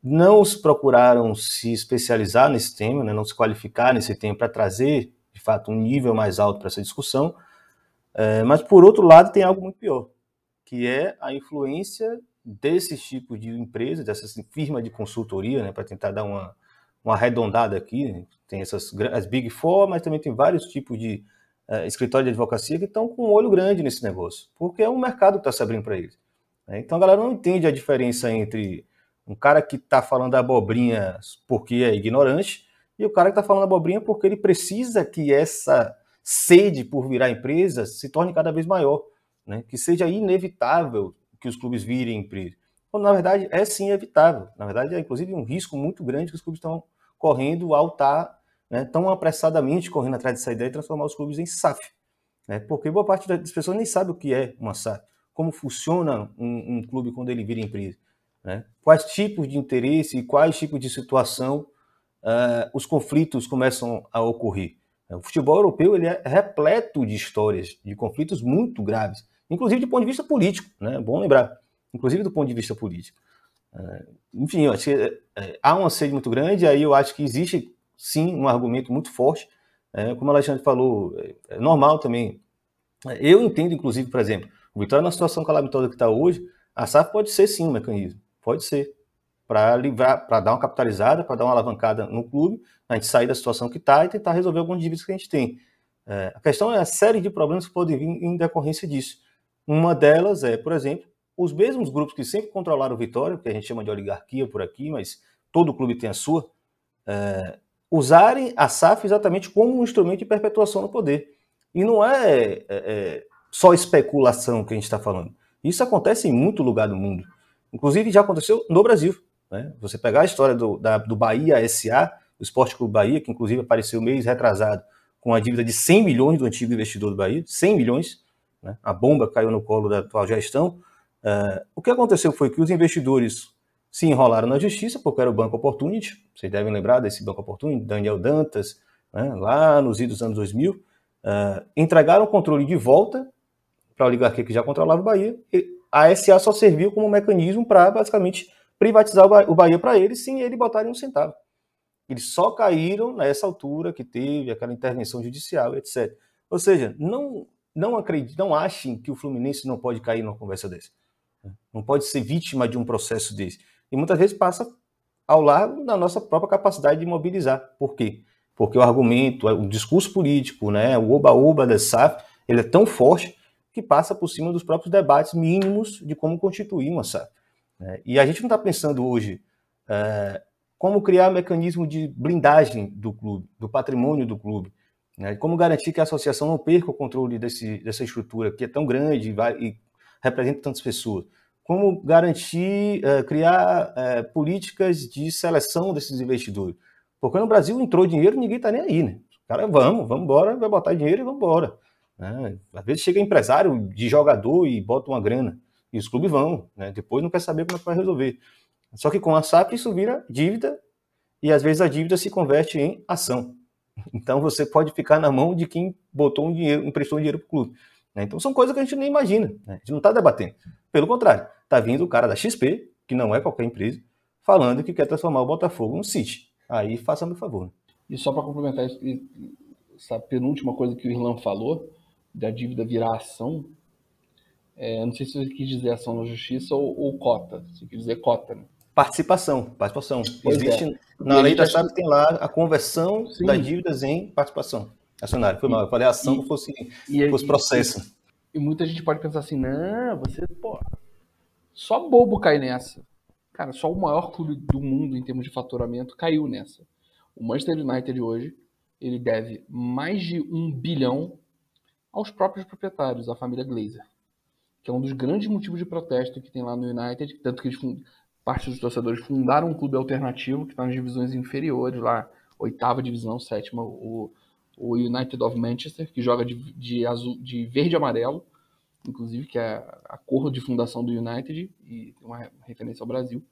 não procuraram se especializar nesse tema, né, não se qualificar nesse tema para trazer, de fato, um nível mais alto para essa discussão, mas, por outro lado, tem algo muito pior, que é a influência desses tipos de empresas, dessas firmas de consultoria, né, para tentar dar uma arredondada aqui, né, tem as Big Four, mas também tem vários tipos de escritório de advocacia que estão com um olho grande nesse negócio, porque é um mercado que está se abrindo para eles. Então a galera não entende a diferença entre Um cara que está falando abobrinha porque é ignorante e o cara que está falando abobrinha porque ele precisa que essa sede por virar empresa se torne cada vez maior, né? Que seja inevitável que os clubes virem empresa. Quando, na verdade, é sim evitável. Na verdade, é inclusive um risco muito grande que os clubes estão correndo ao estar, né, tão apressadamente correndo atrás dessa ideia de transformar os clubes em SAF. Né? Porque boa parte das pessoas nem sabe o que é uma SAF, como funciona um clube quando ele vira empresa. Né? Quais tipos de interesse e quais tipos de situação os conflitos começam a ocorrer. O futebol europeu ele é repleto de histórias, de conflitos muito graves, inclusive do ponto de vista político, né? É bom lembrar, inclusive do ponto de vista político. Enfim, eu acho que há uma sede muito grande, aí eu acho que existe sim um argumento muito forte, como o Alexandre falou, é normal também. Eu entendo, inclusive, por exemplo, o Vitória na situação calamitosa que está hoje, a SAF pode ser sim um mecanismo, pode ser, para livrar, para dar uma capitalizada, para dar uma alavancada no clube, a gente sair da situação que está e tentar resolver algumas dívidas que a gente tem. A questão é a série de problemas que podem vir em decorrência disso. Uma delas é, por exemplo, os mesmos grupos que sempre controlaram o Vitória, que a gente chama de oligarquia por aqui, mas todo clube tem a sua, usarem a SAF exatamente como um instrumento de perpetuação no poder. E não é só especulação que a gente está falando. Isso acontece em muito lugar do mundo. Inclusive já aconteceu no Brasil. Né? Você pegar a história do Bahia SA, do Esporte Clube Bahia, que inclusive apareceu mês retrasado com a dívida de 100 milhões do antigo investidor do Bahia, 100 milhões, né? A bomba caiu no colo da atual gestão. O que aconteceu foi que os investidores se enrolaram na justiça, porque era o Banco Opportunity, vocês devem lembrar desse Banco Opportunity, Daniel Dantas, né? Lá nos idos dos anos 2000, entregaram o controle de volta para a oligarquia que já controlava o Bahia, e a SA só serviu como mecanismo para, basicamente, privatizar o Bahia para eles, sem ele botarem um centavo. Eles só caíram nessa altura que teve aquela intervenção judicial, etc. Ou seja, não achem que o Fluminense não pode cair numa conversa dessa. Não pode ser vítima de um processo desse. E muitas vezes passa ao largo da nossa própria capacidade de mobilizar. Por quê? Porque o argumento, o discurso político, né, o oba-oba da SAF, ele é tão forte que passa por cima dos próprios debates mínimos de como constituir uma SAF. E a gente não está pensando hoje como criar mecanismo de blindagem do clube, do patrimônio do clube, né? Como garantir que a associação não perca o controle dessa estrutura que é tão grande e representa tantas pessoas. Como garantir, criar políticas de seleção desses investidores. Porque no Brasil entrou dinheiro, ninguém está nem aí, né? O cara, vamos embora, vai botar dinheiro e vamos embora. Às vezes chega empresário de jogador e bota uma grana. E os clubes vão, né? Depois não quer saber como é que vai resolver. Só que com a SAF isso vira dívida e às vezes a dívida se converte em ação. Então você pode ficar na mão de quem botou emprestou um dinheiro para o clube. Né? Então são coisas que a gente nem imagina. Né? A gente não está debatendo. Pelo contrário, está vindo o cara da XP, que não é qualquer empresa, falando que quer transformar o Botafogo num City. Aí faça-me o favor. Né? E só para complementar essa penúltima coisa que o Irlan falou, da dívida virar ação, não sei se você quis dizer ação na justiça ou cota. Você quis dizer cota, né? Participação. Existe, na lei da SAF tem lá a conversão das dívidas em participação acionária. Foi mal, eu falei ação, fosse processo. E muita gente pode pensar assim, não, só bobo cai nessa. Cara, só o maior clube do mundo em termos de faturamento caiu nessa. O Manchester United hoje, ele deve mais de 1 bilhão aos próprios proprietários, a família Glazer, que é um dos grandes motivos de protesto que tem lá no United, tanto que parte dos torcedores fundaram um clube alternativo que está nas divisões inferiores, lá, 8ª divisão, 7ª, o United of Manchester, que joga de verde e amarelo, inclusive, que é a cor de fundação do United, e tem uma referência ao Brasil.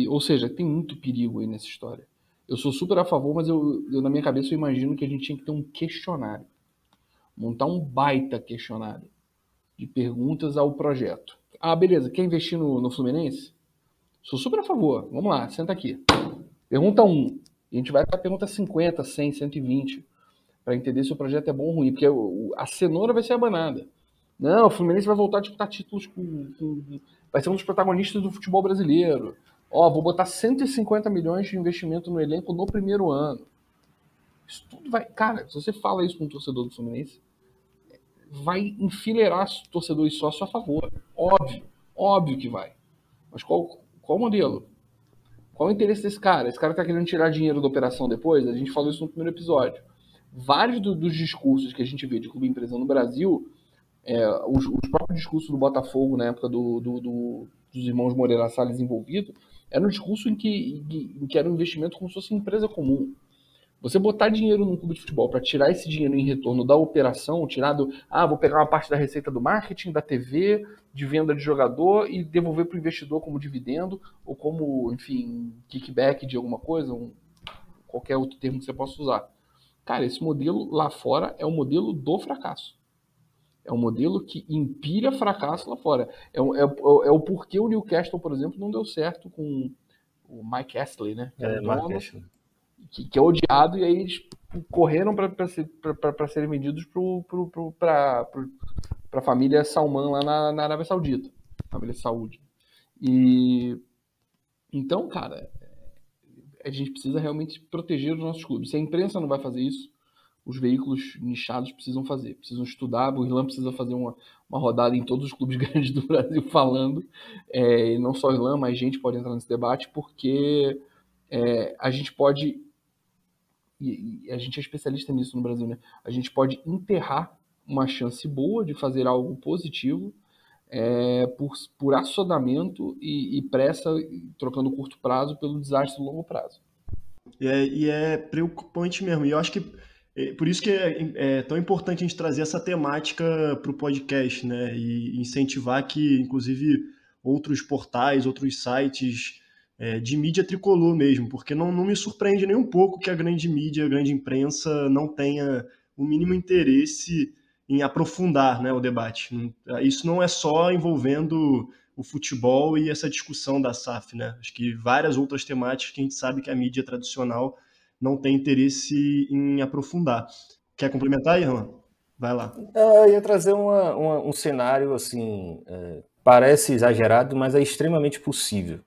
Ou seja, tem muito perigo aí nessa história. Eu sou super a favor, mas eu na minha cabeça eu imagino que a gente tinha que ter um questionário, montar um baita questionário de perguntas ao projeto. Beleza, quer investir no Fluminense? Sou super a favor. Vamos lá, senta aqui. Pergunta 1. A gente vai para a pergunta 50, 100, 120, para entender se o projeto é bom ou ruim, porque a cenoura vai ser abanada. Não, o Fluminense vai voltar a disputar títulos vai ser um dos protagonistas do futebol brasileiro. Vou botar 150 milhões de investimento no elenco no primeiro ano. Isso tudo vai... Cara, se você fala isso com um torcedor do Fluminense, vai enfileirar torcedor e sócio a favor. Óbvio que vai. Mas qual Qual o modelo? Qual o interesse desse cara? Esse cara tá querendo tirar dinheiro da operação depois? A gente falou isso no primeiro episódio. Vários dos discursos que a gente vê de clube empresa no Brasil, os próprios discursos do Botafogo na época dos irmãos Moreira Salles envolvidos, era um discurso em que era um investimento como se fosse uma empresa comum. Você botar dinheiro num clube de futebol para tirar esse dinheiro em retorno da operação, vou pegar uma parte da receita do marketing, da TV, de venda de jogador e devolver para o investidor como dividendo ou como, enfim, kickback de alguma coisa, qualquer outro termo que você possa usar. Cara, esse modelo lá fora é o modelo do fracasso. É um modelo que empilha fracasso lá fora. É o porquê o Newcastle, por exemplo, não deu certo com o Mike Astley, né? Que era o dono, que é odiado, e aí eles correram para serem vendidos para a família Salman lá na Arábia Saudita. Família Saúde. E então, cara, a gente precisa realmente proteger os nossos clubes. Se a imprensa não vai fazer isso, os veículos nichados precisam fazer. Precisam estudar. O Irlan precisa fazer uma rodada em todos os clubes grandes do Brasil falando. E não só o Irlan, mas gente pode entrar nesse debate, porque a gente pode... E a gente é especialista nisso no Brasil, né? A gente pode enterrar uma chance boa de fazer algo positivo por assodamento e pressa, trocando curto prazo pelo desastre do longo prazo. E é preocupante mesmo. E eu acho que por isso que é tão importante a gente trazer essa temática para o podcast, né? E incentivar que, inclusive, outros portais, outros sites de mídia tricolor mesmo, porque não me surpreende nem um pouco que a grande mídia, a grande imprensa não tenha o mínimo interesse em aprofundar, né, o debate. Isso não é só envolvendo o futebol e essa discussão da SAF, né? Acho que várias outras temáticas que a gente sabe que a mídia tradicional não tem interesse em aprofundar. Quer complementar, Irlan? Vai lá. Eu ia trazer um cenário, assim, parece exagerado, mas é extremamente possível.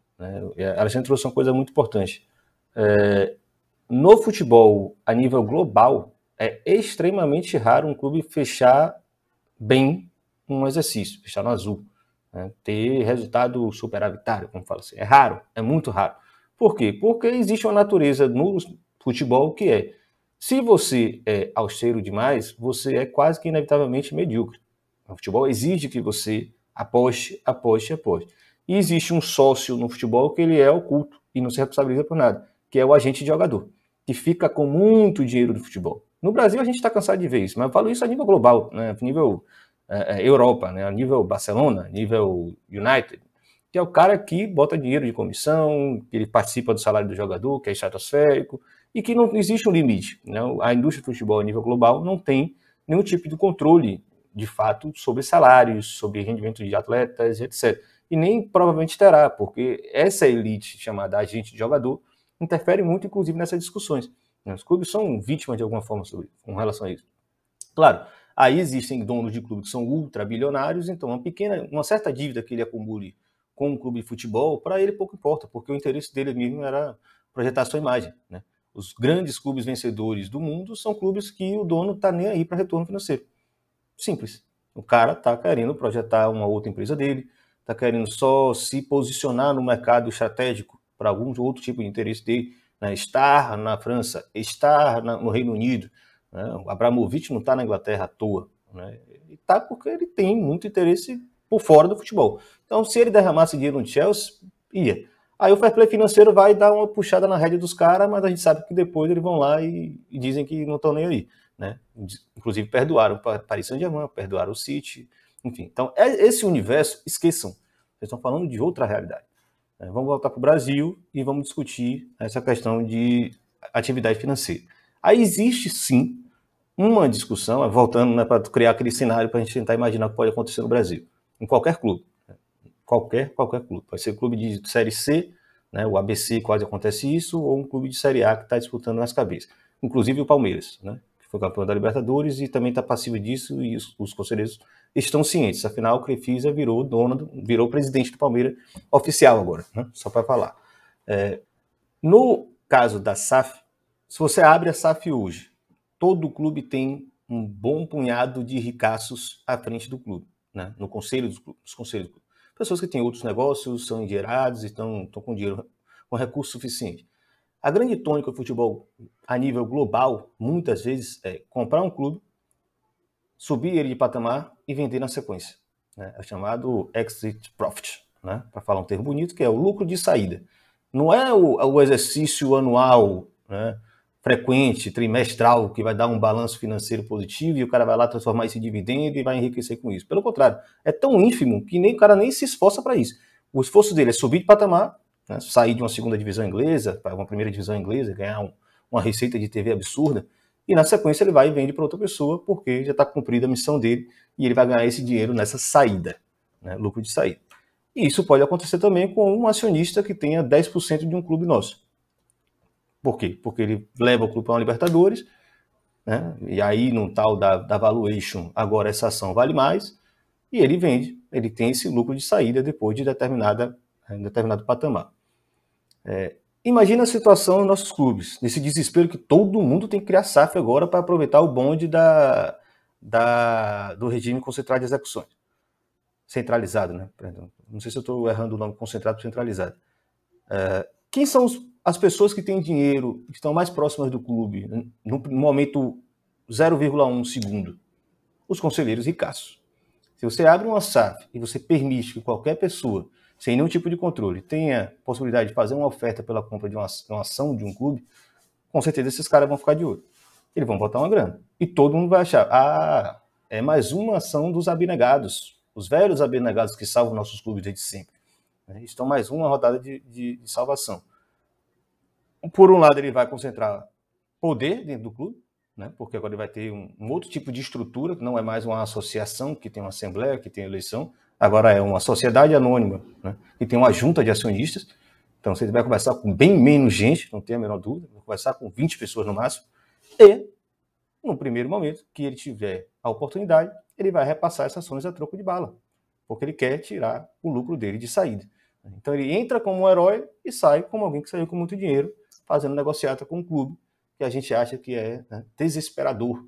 A Alexandre trouxe uma coisa muito importante. No futebol, a nível global, é extremamente raro um clube fechar bem um exercício, fechar no azul, né? Ter resultado superavitário, como fala assim. É raro, é muito raro. Por quê? Porque existe uma natureza no futebol que se você é austero demais, você é quase que inevitavelmente medíocre. O futebol exige que você aposte. E existe um sócio no futebol que ele é oculto e não se responsabiliza por nada, que é o agente de jogador, que fica com muito dinheiro do futebol. No Brasil a gente está cansado de ver isso, mas eu falo isso a nível global, né? A nível Europa, né? A nível Barcelona, a nível United, que é o cara que bota dinheiro de comissão, que ele participa do salário do jogador, que é estratosférico, e que não existe um limite, né? A indústria do futebol a nível global não tem nenhum tipo de controle, de fato, sobre salários, sobre rendimento de atletas, etc. E nem provavelmente terá, porque essa elite chamada agente de jogador interfere muito, inclusive, nessas discussões. Os clubes são vítimas de alguma forma com relação a isso. Claro, aí existem donos de clubes que são ultra-bilionários, então uma certa dívida que ele acumule com um clube de futebol, para ele pouco importa, porque o interesse dele mesmo era projetar sua imagem, né? Os grandes clubes vencedores do mundo são clubes que o dono está nem aí para retorno financeiro. Simples. O cara está querendo projetar uma outra empresa dele, está querendo só se posicionar no mercado estratégico para algum outro tipo de interesse dele, né? Estar na França, estar no Reino Unido. Né? O Abramovich não está na Inglaterra à toa. Né? Ele está porque ele tem muito interesse por fora do futebol. Então, se ele derramasse dinheiro no Chelsea, ia. Aí o fair play financeiro vai dar uma puxada na rédea dos caras, mas a gente sabe que depois eles vão lá e dizem que não estão nem aí. Né? Inclusive perdoaram o Paris Saint-Germain, perdoaram o City, enfim. Então, esse universo, esqueçam. Vocês estão falando de outra realidade. Vamos voltar para o Brasil e vamos discutir essa questão de atividade financeira. Aí existe, sim, uma discussão, voltando, né, para criar aquele cenário para a gente tentar imaginar o que pode acontecer no Brasil, em qualquer clube. Qualquer clube. Pode ser clube de Série C, né, o ABC quase acontece isso, ou um clube de Série A que está disputando nas cabeças. Inclusive o Palmeiras, né, que foi campeão da Libertadores e também está passivo disso, e os conselheiros estão cientes. Afinal, o Crefisa virou presidente do Palmeiras oficial agora, né, só para falar. No caso da SAF, se você abre a SAF hoje, todo clube tem um bom punhado de ricaços à frente do clube, né, no conselho dos clubes, nos conselhos do clube. pessoas que têm outros negócios, são endinheirados e estão com dinheiro, com recurso suficiente. A grande tônica do futebol a nível global, muitas vezes, é comprar um clube, subir ele de patamar e vender na sequência. Né? É chamado exit profit, né? Para falar um termo bonito, que é o lucro de saída. Não é o exercício anual, né, frequente, trimestral, que vai dar um balanço financeiro positivo e o cara vai lá transformar esse dividendo e vai enriquecer com isso. Pelo contrário, é tão ínfimo que o cara nem se esforça para isso. O esforço dele é subir de patamar, né, sair de uma segunda divisão inglesa para uma primeira divisão inglesa, ganhar uma receita de TV absurda, e na sequência ele vai e vende para outra pessoa porque já está cumprida a missão dele e ele vai ganhar esse dinheiro nessa saída, né, lucro de saída. E isso pode acontecer também com um acionista que tenha 10% de um clube nosso. Por quê? Porque ele leva o clube para uma Libertadores, né? E aí, no tal da valuation, agora essa ação vale mais, e ele vende, ele tem esse lucro de saída depois de determinado patamar. Imagina a situação nos nossos clubes, nesse desespero que todo mundo tem que criar SAF agora para aproveitar o bonde do regime concentrado de execuções. Centralizado, né? Perdão. Não sei se eu estou errando o nome, concentrado ou centralizado. Quem são as pessoas que têm dinheiro, que estão mais próximas do clube, no momento 0,1 segundo? Os conselheiros ricaços. Se você abre uma SAF e você permite que qualquer pessoa, sem nenhum tipo de controle, tenha possibilidade de fazer uma oferta pela compra de uma ação de um clube, com certeza esses caras vão ficar de olho. Eles vão botar uma grana. E todo mundo vai achar, é mais uma ação dos abnegados, os velhos abnegados que salvam nossos clubes desde sempre. Estão mais uma rodada de salvação. Por um lado, ele vai concentrar poder dentro do clube, né? Porque agora ele vai ter um outro tipo de estrutura, que não é mais uma associação que tem uma assembleia, que tem eleição, agora é uma sociedade anônima, né? Que tem uma junta de acionistas. Então, você vai conversar com bem menos gente, não tem a menor dúvida, vai conversar com 20 pessoas no máximo, e, no primeiro momento que ele tiver a oportunidade, ele vai repassar essas ações a troco de bala, porque ele quer tirar o lucro dele de saída. Então ele entra como um herói e sai como alguém que saiu com muito dinheiro, fazendo negociata com um clube, que a gente acha que é, né, desesperador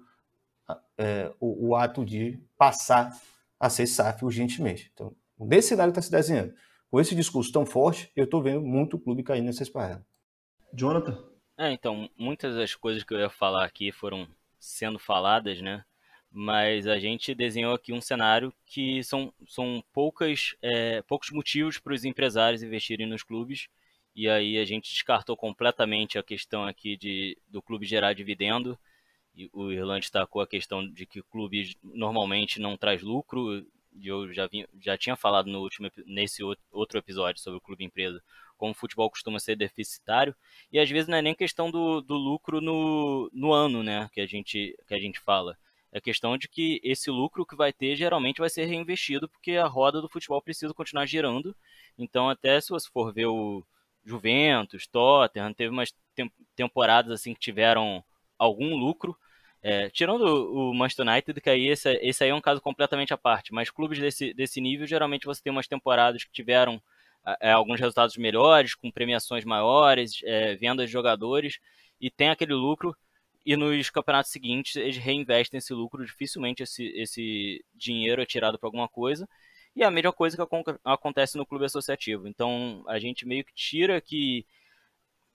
o ato de passar a ser SAF urgentemente. Então, nesse cenário que está se desenhando, com esse discurso tão forte, eu estou vendo muito clube caindo nessa esparrela. Jonathan? Então, muitas das coisas que eu ia falar aqui foram sendo faladas, né? Mas a gente desenhou aqui um cenário que são poucos motivos para os empresários investirem nos clubes, e aí a gente descartou completamente a questão aqui do clube gerar dividendo, e o Irlan destacou a questão de que o clube normalmente não traz lucro, e eu já tinha falado nesse outro episódio sobre o clube empresa, como o futebol costuma ser deficitário, e às vezes não é nem questão do lucro no ano, né, que a gente fala. É questão de que esse lucro que vai ter geralmente vai ser reinvestido, porque a roda do futebol precisa continuar girando. Então, até se você for ver o Juventus, Tottenham, teve umas temporadas assim que tiveram algum lucro. Tirando o Manchester United, que aí esse aí é um caso completamente à parte. Mas clubes desse nível, geralmente você tem umas temporadas que tiveram alguns resultados melhores, com premiações maiores, vendas de jogadores, e tem aquele lucro. E nos campeonatos seguintes eles reinvestem esse lucro, dificilmente esse dinheiro é tirado para alguma coisa. E é a mesma coisa que acontece no clube associativo. Então a gente meio que tira que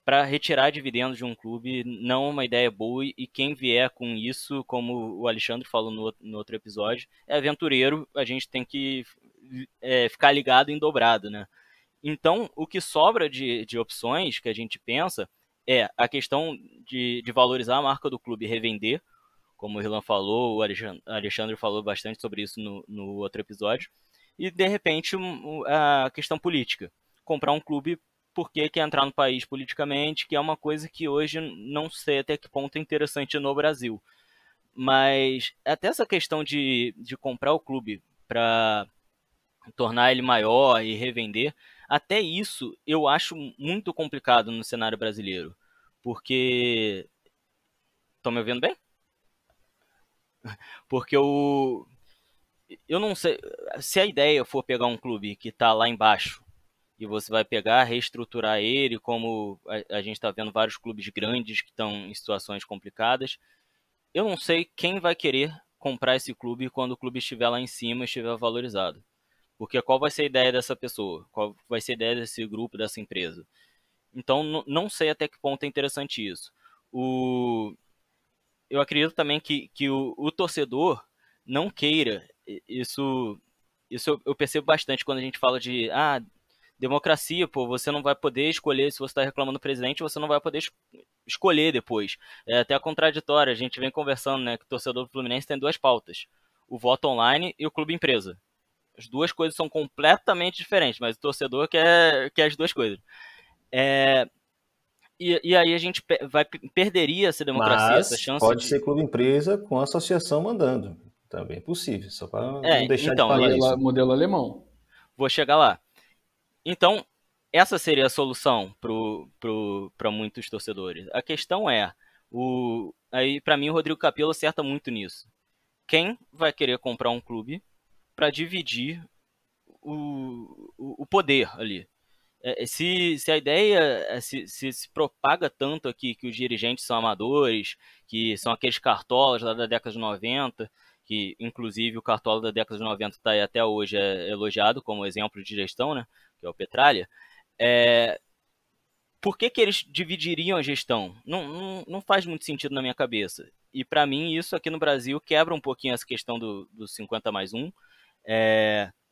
para retirar dividendos de um clube não é uma ideia boa, e quem vier com isso, como o Alexandre falou no outro episódio, é aventureiro, a gente tem que ficar ligado em dobrado, né? Então o que sobra de opções que a gente pensa é a questão de valorizar a marca do clube e revender, como o Irlan falou, o Alexandre falou bastante sobre isso no outro episódio, e de repente a questão política, comprar um clube porque quer entrar no país politicamente, que é uma coisa que hoje não sei até que ponto é interessante no Brasil. Mas até essa questão de comprar o clube para tornar ele maior e revender, até isso eu acho muito complicado no cenário brasileiro. Porque... Estão me ouvindo bem? Porque eu não sei... Se a ideia for pegar um clube que está lá embaixo e você vai pegar, reestruturar ele, como a gente está vendo vários clubes grandes que estão em situações complicadas, eu não sei quem vai querer comprar esse clube quando o clube estiver lá em cima e estiver valorizado. Porque qual vai ser a ideia dessa pessoa? Qual vai ser a ideia desse grupo, dessa empresa? Então, não sei até que ponto é interessante isso. Eu acredito também que o torcedor não queira, isso eu percebo bastante quando a gente fala de democracia, pô, você não vai poder escolher, se você está reclamando do presidente, você não vai poder escolher depois. É até contraditório, a gente vem conversando, né, que o torcedor do Fluminense tem duas pautas, o voto online e o clube empresa. As duas coisas são completamente diferentes, mas o torcedor quer as duas coisas. E aí a gente perderia essa democracia, essa Mas chance pode ser clube empresa com a associação mandando. Também é possível, só para não deixar então, de falar isso. Modelo alemão. Vou chegar lá. Então, essa seria a solução para muitos torcedores. A questão é, aí para mim o Rodrigo Capello acerta muito nisso. Quem vai querer comprar um clube para dividir o poder ali? Se a ideia se propaga tanto aqui que os dirigentes são amadores, que são aqueles cartolas lá da década de 90, que inclusive o cartola da década de 90 está aí até hoje elogiado como exemplo de gestão, né, que é o Petralha, por que eles dividiriam a gestão? Não faz muito sentido na minha cabeça. E para mim isso aqui no Brasil quebra um pouquinho essa questão do 50+1.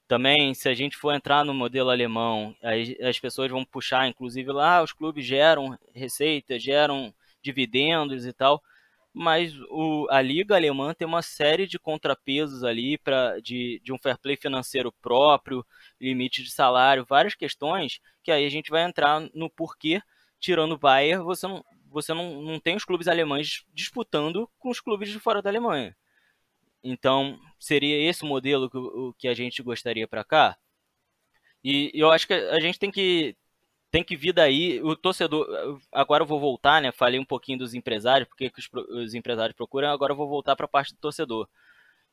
Também, se a gente for entrar no modelo alemão, aí as pessoas vão puxar, inclusive lá, os clubes geram receita, geram dividendos e tal, mas a Liga Alemã tem uma série de contrapesos ali de um fair play financeiro próprio, limite de salário, várias questões que aí a gente vai entrar no porquê, tirando o Bayern, você não tem os clubes alemães disputando com os clubes de fora da Alemanha. Então, seria esse o modelo que a gente gostaria para cá? E eu acho que a gente tem que vir daí, o torcedor, agora eu vou voltar, né, falei um pouquinho dos empresários, porque que os empresários procuram, agora eu vou voltar para a parte do torcedor.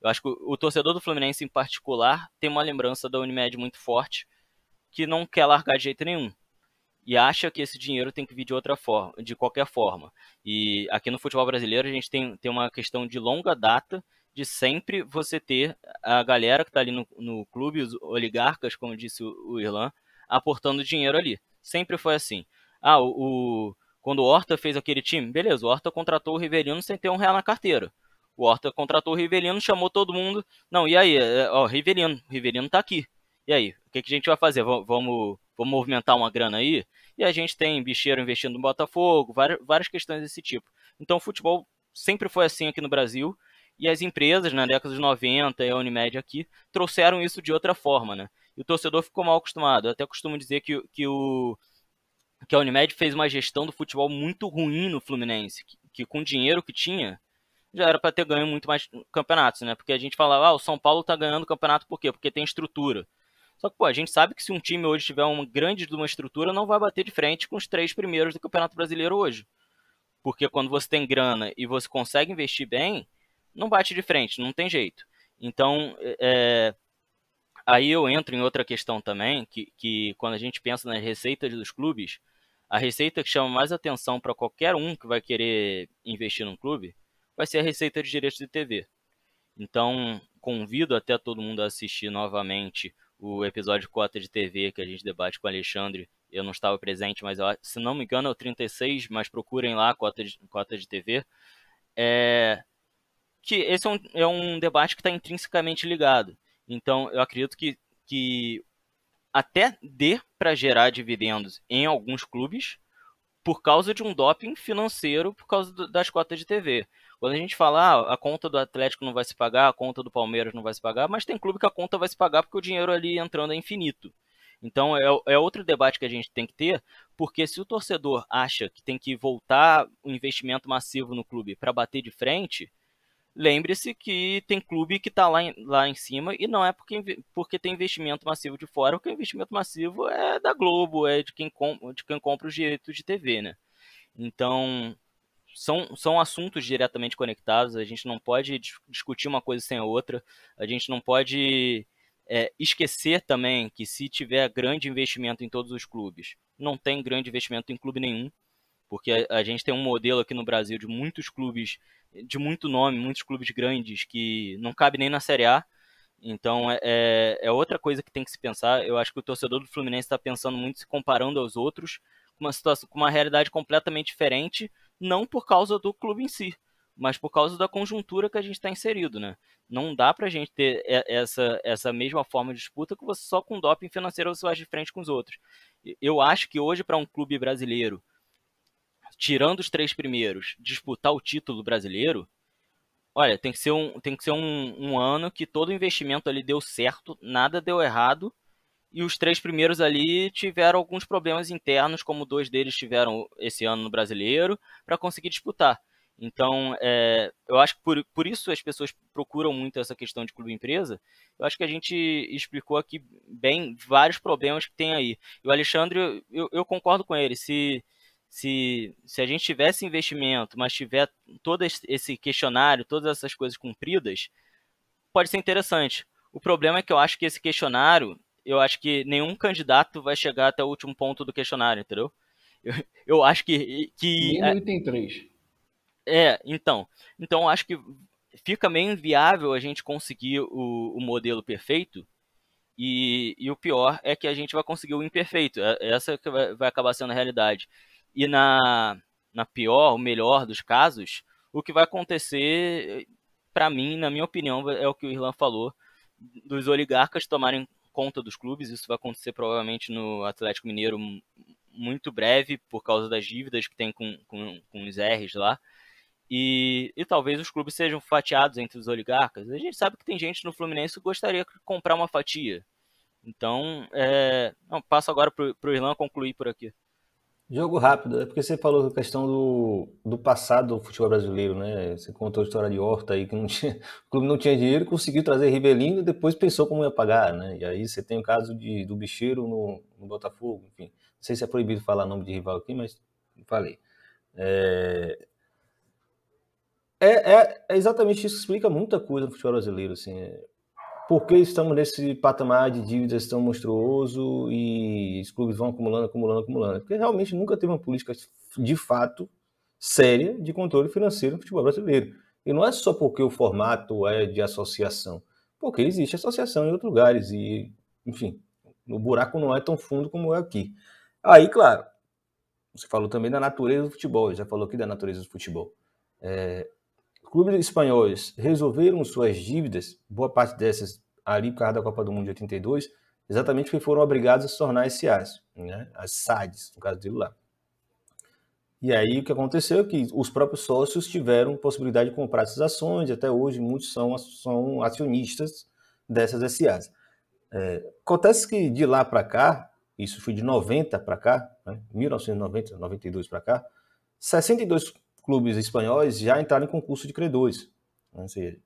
Eu acho que o torcedor do Fluminense em particular tem uma lembrança da Unimed muito forte, que não quer largar de jeito nenhum. E acha que esse dinheiro tem que vir de outra forma, de qualquer forma. E aqui no futebol brasileiro a gente tem uma questão de longa data, de sempre você ter a galera que está ali no clube, os oligarcas, como disse o Irlan, aportando dinheiro ali. Sempre foi assim. Quando o Horta fez aquele time, beleza, o Horta contratou o Rivelino sem ter R$1 na carteira. O Horta contratou o Rivelino, chamou todo mundo. Não, e aí? Rivelino tá aqui. E aí? O que a gente vai fazer? Vamos movimentar uma grana aí? E a gente tem bicheiro investindo no Botafogo, várias questões desse tipo. Então o futebol sempre foi assim aqui no Brasil. E as empresas, na década de 90 e a Unimed aqui, trouxeram isso de outra forma, né? E o torcedor ficou mal acostumado. Eu até costumo dizer que a Unimed fez uma gestão do futebol muito ruim no Fluminense, que com o dinheiro que tinha, já era para ter ganho muito mais campeonatos, né? Porque a gente falava, o São Paulo tá ganhando o campeonato por quê? Porque tem estrutura. Só que, a gente sabe que se um time hoje tiver uma grande de uma estrutura, não vai bater de frente com os 3 primeiros do Campeonato Brasileiro hoje. Porque quando você tem grana e você consegue investir bem, não bate de frente, não tem jeito. Então, aí eu entro em outra questão também, que quando a gente pensa nas receitas dos clubes, a receita que chama mais atenção para qualquer um que vai querer investir num clube, vai ser a receita de direitos de TV. Então, convido até todo mundo a assistir novamente o episódio Cota de TV que a gente debate com o Alexandre. Eu não estava presente, mas se não me engano é o 36, mas procurem lá Cota de TV. Que esse é um debate que está intrinsecamente ligado. Então, eu acredito que até dê para gerar dividendos em alguns clubes por causa de um doping financeiro, por causa das cotas de TV. Quando a gente fala, a conta do Atlético não vai se pagar, a conta do Palmeiras não vai se pagar, mas tem clube que a conta vai se pagar porque o dinheiro ali entrando é infinito. Então, é outro debate que a gente tem que ter, porque se o torcedor acha que tem que voltar o investimento massivo no clube para bater de frente, lembre-se que tem clube que está lá em cima e não é porque tem investimento massivo de fora, porque o investimento massivo é da Globo, é de quem compra os direitos de TV, né? Então, são assuntos diretamente conectados, a gente não pode discutir uma coisa sem a outra, a gente não pode esquecer também que se tiver grande investimento em todos os clubes, não tem grande investimento em clube nenhum, porque a gente tem um modelo aqui no Brasil de muitos clubes de muito nome, muitos clubes grandes que não cabe nem na Série A. Então é outra coisa que tem que se pensar. Eu acho que o torcedor do Fluminense está pensando muito, se comparando aos outros, com uma situação, com uma realidade completamente diferente, não por causa do clube em si, mas por causa da conjuntura que a gente está inserido, né? Não dá pra gente ter essa mesma forma de disputa que você só com doping financeiro você faz de frente com os outros. Eu acho que hoje, para um clube brasileiro, tirando os 3 primeiros, disputar o título brasileiro, olha, tem que ser um ano que todo investimento ali deu certo, nada deu errado, e os 3 primeiros ali tiveram alguns problemas internos, como 2 deles tiveram esse ano no brasileiro, para conseguir disputar. Então, eu acho que por isso as pessoas procuram muito essa questão de clube-empresa. Eu acho que a gente explicou aqui bem vários problemas que tem aí. E o Alexandre, eu concordo com ele. Se a gente tivesse investimento, mas tiver todo esse questionário, todas essas coisas cumpridas, pode ser interessante. O problema é que eu acho que esse questionário, eu acho que nenhum candidato vai chegar até o último ponto do questionário, entendeu? Eu acho que Nem no item 3. então eu acho que fica meio inviável a gente conseguir o modelo perfeito, e o pior é que a gente vai conseguir o imperfeito. Essa que vai acabar sendo a realidade. E na pior, o melhor dos casos, o que vai acontecer, para mim, na minha opinião, é o que o Irlan falou, dos oligarcas tomarem conta dos clubes. Isso vai acontecer provavelmente no Atlético Mineiro muito breve, por causa das dívidas que tem com os R's lá. E talvez os clubes sejam fatiados entre os oligarcas. A gente sabe que tem gente no Fluminense que gostaria de comprar uma fatia. Então, passo agora para o Irlan concluir por aqui. Jogo rápido, é porque você falou da questão do passado do futebol brasileiro, né? Você contou a história de Horta aí, que o clube não tinha dinheiro, conseguiu trazer Rivelino e depois pensou como ia pagar, né? E aí você tem o caso do Bicheiro no Botafogo, enfim. Não sei se é proibido falar nome de rival aqui, mas falei. É exatamente isso que explica muita coisa no futebol brasileiro, assim. Por que estamos nesse patamar de dívidas tão monstruoso e os clubes vão acumulando? Porque realmente nunca teve uma política de fato séria de controle financeiro no futebol brasileiro. E não é só porque o formato é de associação, porque existe associação em outros lugares e, enfim, o buraco não é tão fundo como é aqui. Aí, claro, você falou também da natureza do futebol, já falou aqui da natureza do futebol. Clubes espanhóis resolveram suas dívidas, boa parte dessas ali por causa da Copa do Mundo de 82, exatamente porque foram obrigados a se tornar SAs, né? As SADs, no caso dele lá. E aí o que aconteceu é que os próprios sócios tiveram possibilidade de comprar essas ações, e até hoje muitos são acionistas dessas SAs. Acontece que de lá para cá, isso foi de 90 para cá, né? 1990, 92 para cá, 62 clubes espanhóis já entraram em concurso de credores, né? Ou seja,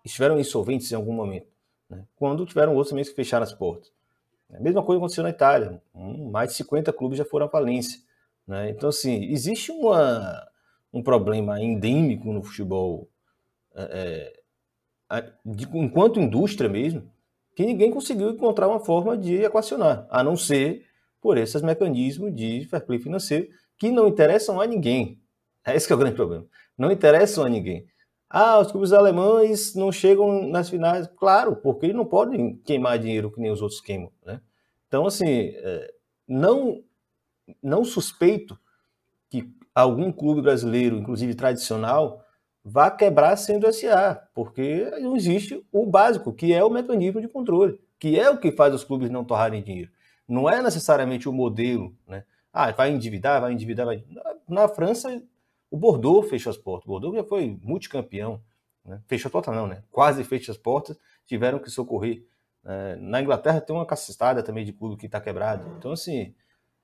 estiveram insolventes em algum momento, né? Quando tiveram outros também que fecharam as portas. A mesma coisa aconteceu na Itália, mais de 50 clubes já foram à falência, né? Então, assim, existe um problema endêmico no futebol, enquanto indústria mesmo, que ninguém conseguiu encontrar uma forma de equacionar, a não ser por esses mecanismos de fair play financeiro que não interessam a ninguém. Esse que é o grande problema. Não interessam a ninguém. Os clubes alemães não chegam nas finais. Claro, porque eles não podem queimar dinheiro que nem os outros queimam, né? Então, assim, não suspeito que algum clube brasileiro, inclusive tradicional, vá quebrar sendo SA, porque não existe o básico, que é o mecanismo de controle, que é o que faz os clubes não torrarem dinheiro. Não é necessariamente o modelo, né? Vai endividar. Na França, o Bordeaux fechou as portas. O Bordeaux já foi multicampeão, né? Fechou a porta não, né? Quase fechou as portas, tiveram que socorrer. Na Inglaterra tem uma cacetada também de clube que está quebrado. Então, assim,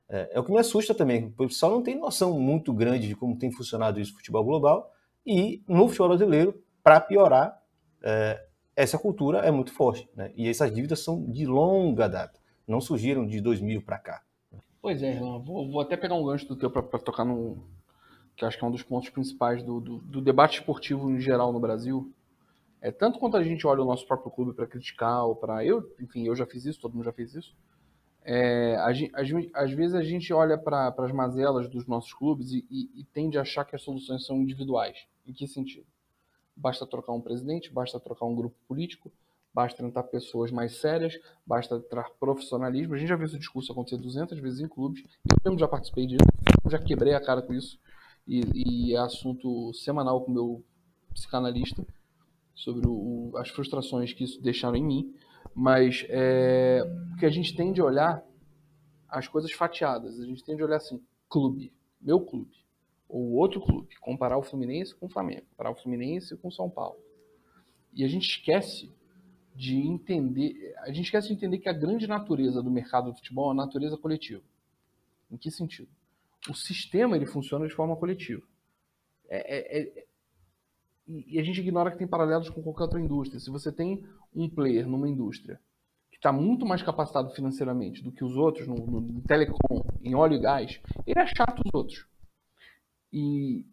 é o que me assusta também. O pessoal não tem noção muito grande de como tem funcionado isso no futebol global. E no futebol brasileiro, para piorar, essa cultura é muito forte, né? E essas dívidas são de longa data. Não surgiram de 2000 para cá. Pois é, Irlan, vou até pegar um gancho do teu para tocar no... que acho que é um dos pontos principais do debate esportivo em geral no Brasil. Tanto quanto a gente olha o nosso próprio clube para criticar, ou para... Enfim, eu já fiz isso, todo mundo já fez isso. Às vezes a gente olha para as mazelas dos nossos clubes e tende a achar que as soluções são individuais. Em que sentido? Basta trocar um presidente, basta trocar um grupo político, basta entrar pessoas mais sérias, basta entrar profissionalismo. A gente já viu esse discurso acontecer 200 vezes em clubes, eu mesmo já participei disso, já quebrei a cara com isso, e é assunto semanal com o meu psicanalista, sobre as frustrações que isso deixaram em mim, mas porque a gente tende a olhar as coisas fatiadas, a gente tende a olhar assim, clube, meu clube, ou outro clube, comparar o Fluminense com o Flamengo, comparar o Fluminense com o São Paulo. E a gente esquece de entender que a grande natureza do mercado do futebol é a natureza coletiva. Em que sentido? O sistema ele funciona de forma coletiva. E a gente ignora que tem paralelos com qualquer outra indústria. Se você tem um player numa indústria que está muito mais capacitado financeiramente do que os outros, no telecom, em óleo e gás, ele é chato os outros. E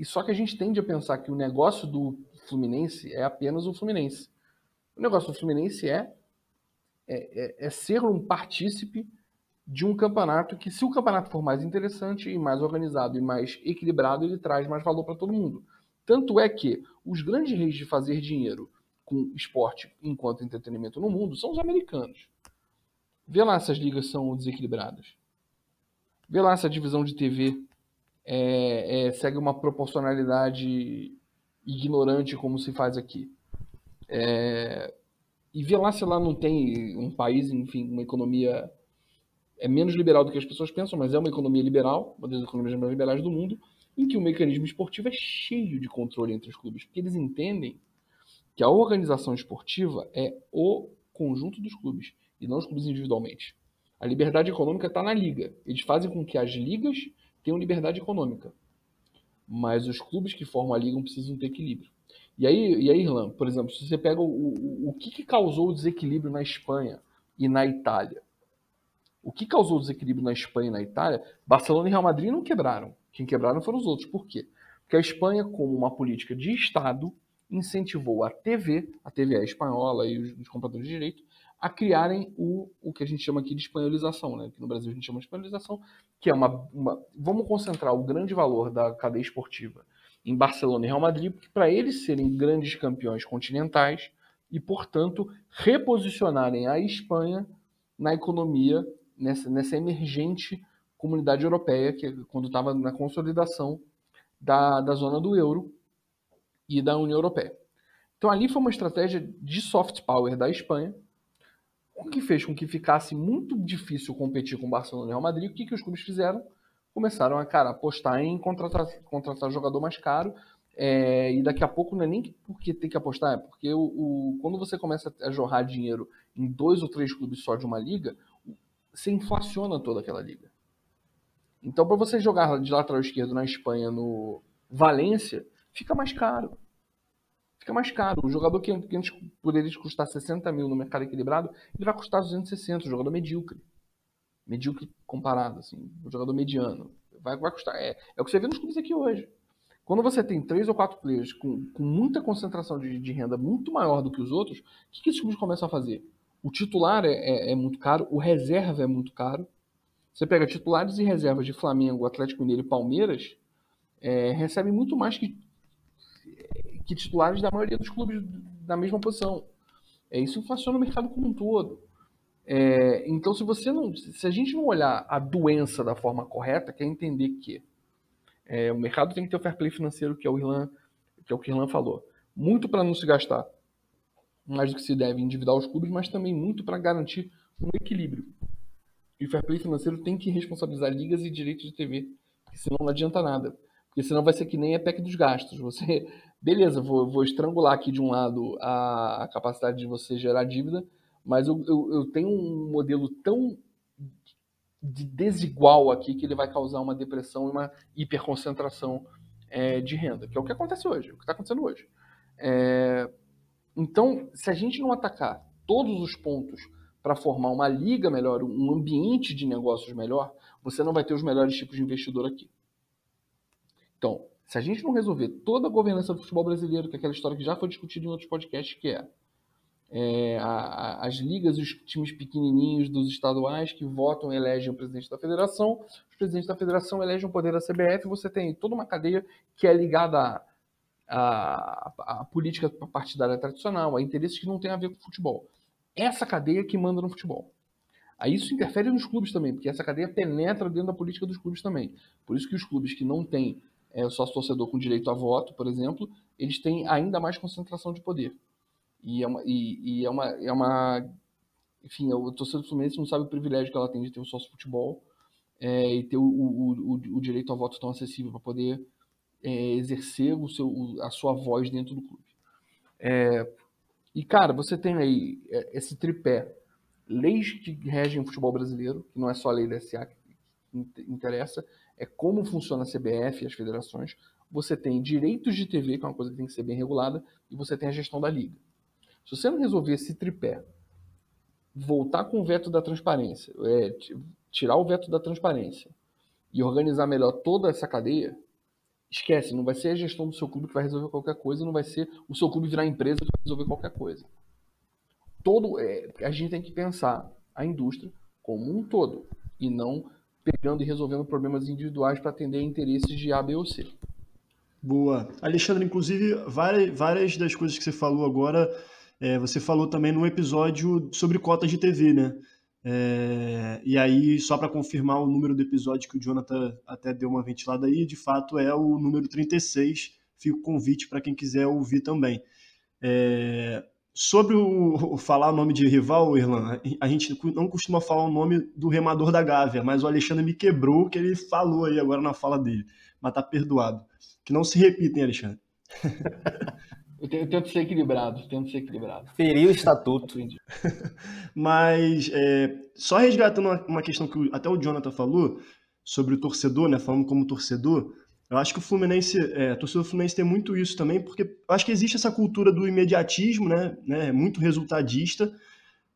só que a gente tende a pensar que o negócio do Fluminense é apenas o Fluminense. O negócio do Fluminense é ser um partícipe de um campeonato que, se o campeonato for mais interessante e mais organizado e mais equilibrado, ele traz mais valor para todo mundo. Tanto é que os grandes reis de fazer dinheiro com esporte enquanto entretenimento no mundo são os americanos. Vê lá se as ligas são desequilibradas. Vê lá se a divisão de TV segue uma proporcionalidade ignorante como se faz aqui. E vê lá se lá não tem um país, enfim, uma economia menos liberal do que as pessoas pensam, mas é uma economia liberal, uma das economias mais liberais do mundo, em que o mecanismo esportivo é cheio de controle entre os clubes, porque eles entendem que a organização esportiva é o conjunto dos clubes, e não os clubes individualmente. A liberdade econômica está na liga. Eles fazem com que as ligas tenham liberdade econômica, mas os clubes que formam a liga precisam ter equilíbrio. E aí, Irlan, por exemplo, se você pega o que causou o desequilíbrio na Espanha e na Itália, o que causou o desequilíbrio na Espanha e na Itália, Barcelona e Real Madrid não quebraram. Quem quebraram foram os outros. Por quê? Porque a Espanha, como uma política de Estado, incentivou a TV espanhola e os compradores de direito, a criarem o que a gente chama aqui de espanholização, né? Que no Brasil a gente chama de espanholização, que é vamos concentrar o grande valor da cadeia esportiva em Barcelona e Real Madrid, para eles serem grandes campeões continentais e, portanto, reposicionarem a Espanha na economia, nessa emergente comunidade europeia, que quando estava na consolidação da zona do euro e da União Europeia. Então ali foi uma estratégia de soft power da Espanha, o que fez com que ficasse muito difícil competir com o Barcelona e o Real Madrid. O que os clubes fizeram? Começaram a apostar em contratar jogador mais caro, e daqui a pouco não é nem porque tem que apostar, é porque quando você começa a jorrar dinheiro em 2 ou 3 clubes só de uma liga, você inflaciona toda aquela liga. Então, para você jogar de lateral esquerdo na Espanha, no Valência, fica mais caro. Fica mais caro. O jogador que antes poderia custar 60 mil no mercado equilibrado, ele vai custar 260, o jogador medíocre. Medíocre comparado, assim, o jogador mediano. Vai custar. É o que você vê nos clubes aqui hoje. Quando você tem 3 ou 4 players com muita concentração de renda muito maior do que os outros, o que esses clubes começam a fazer? O titular é muito caro, o reserva é muito caro. Você pega titulares e reservas de Flamengo, Atlético Mineiro e Palmeiras, recebem muito mais que titulares da maioria dos clubes da mesma posição. Isso inflaciona o mercado como um todo. Então, se a gente não olhar a doença da forma correta, quer entender que o mercado tem que ter o fair play financeiro, que é o que o Irlan falou. Muito para não se gastar mais do que se deve endividar os clubes, mas também muito para garantir um equilíbrio. E o fair play financeiro tem que responsabilizar ligas e direitos de TV, porque senão não adianta nada. Porque senão vai ser que nem a PEC dos gastos. Você, beleza, vou estrangular aqui de um lado a capacidade de você gerar dívida, mas eu tenho um modelo tão desigual aqui que ele vai causar uma depressão e uma hiperconcentração de renda, que é o que acontece hoje, o que está acontecendo hoje. Então, se a gente não atacar todos os pontos para formar uma liga melhor, um ambiente de negócios melhor, você não vai ter os melhores tipos de investidor aqui. Então, se a gente não resolver toda a governança do futebol brasileiro, que é aquela história que já foi discutida em outros podcasts, que as ligas e os times pequenininhos dos estaduais que votam e elegem o presidente da federação, os presidentes da federação elegem o poder da CBF, você tem toda uma cadeia que é ligada a a política partidária tradicional, a interesses que não têm a ver com futebol. Essa cadeia que manda no futebol. Aí isso interfere nos clubes também, porque essa cadeia penetra dentro da política dos clubes também. Por isso que os clubes que não têm sócio-torcedor com direito a voto, por exemplo, eles têm ainda mais concentração de poder. Enfim, o torcedor do Fluminense não sabe o privilégio que ela tem de ter um sócio-futebol e ter o direito a voto tão acessível para poder exercer a sua voz dentro do clube. E, cara, você tem aí esse tripé. Leis que regem o futebol brasileiro, que não é só a lei da SA que interessa, é como funciona a CBF e as federações. Você tem direitos de TV, que é uma coisa que tem que ser bem regulada, e você tem a gestão da liga. Se você não resolver esse tripé, voltar com o veto da transparência, tirar o veto da transparência e organizar melhor toda essa cadeia, esquece, não vai ser a gestão do seu clube que vai resolver qualquer coisa, não vai ser o seu clube virar empresa que vai resolver qualquer coisa. A gente tem que pensar a indústria como um todo e não pegando e resolvendo problemas individuais para atender interesses de A, B ou C. Boa. Alexandre, inclusive, várias das coisas que você falou agora, você falou também num episódio sobre cotas de TV, né? E aí, só para confirmar o número do episódio que o Jonathan até deu uma ventilada aí, de fato é o número 36, fica o convite para quem quiser ouvir também. Sobre falar o nome de rival, Irlan, a gente não costuma falar o nome do remador da Gávea, mas o Alexandre me quebrou que ele falou aí agora na fala dele, mas tá perdoado. Que não se repita, hein, Alexandre? Eu tento ser equilibrado. Feriu o estatuto. Mas, só resgatando uma questão que até o Jonathan falou, sobre o torcedor, né, falando como torcedor, eu acho que o Fluminense, a torcida do Fluminense tem muito isso também, porque eu acho que existe essa cultura do imediatismo, né, muito resultadista,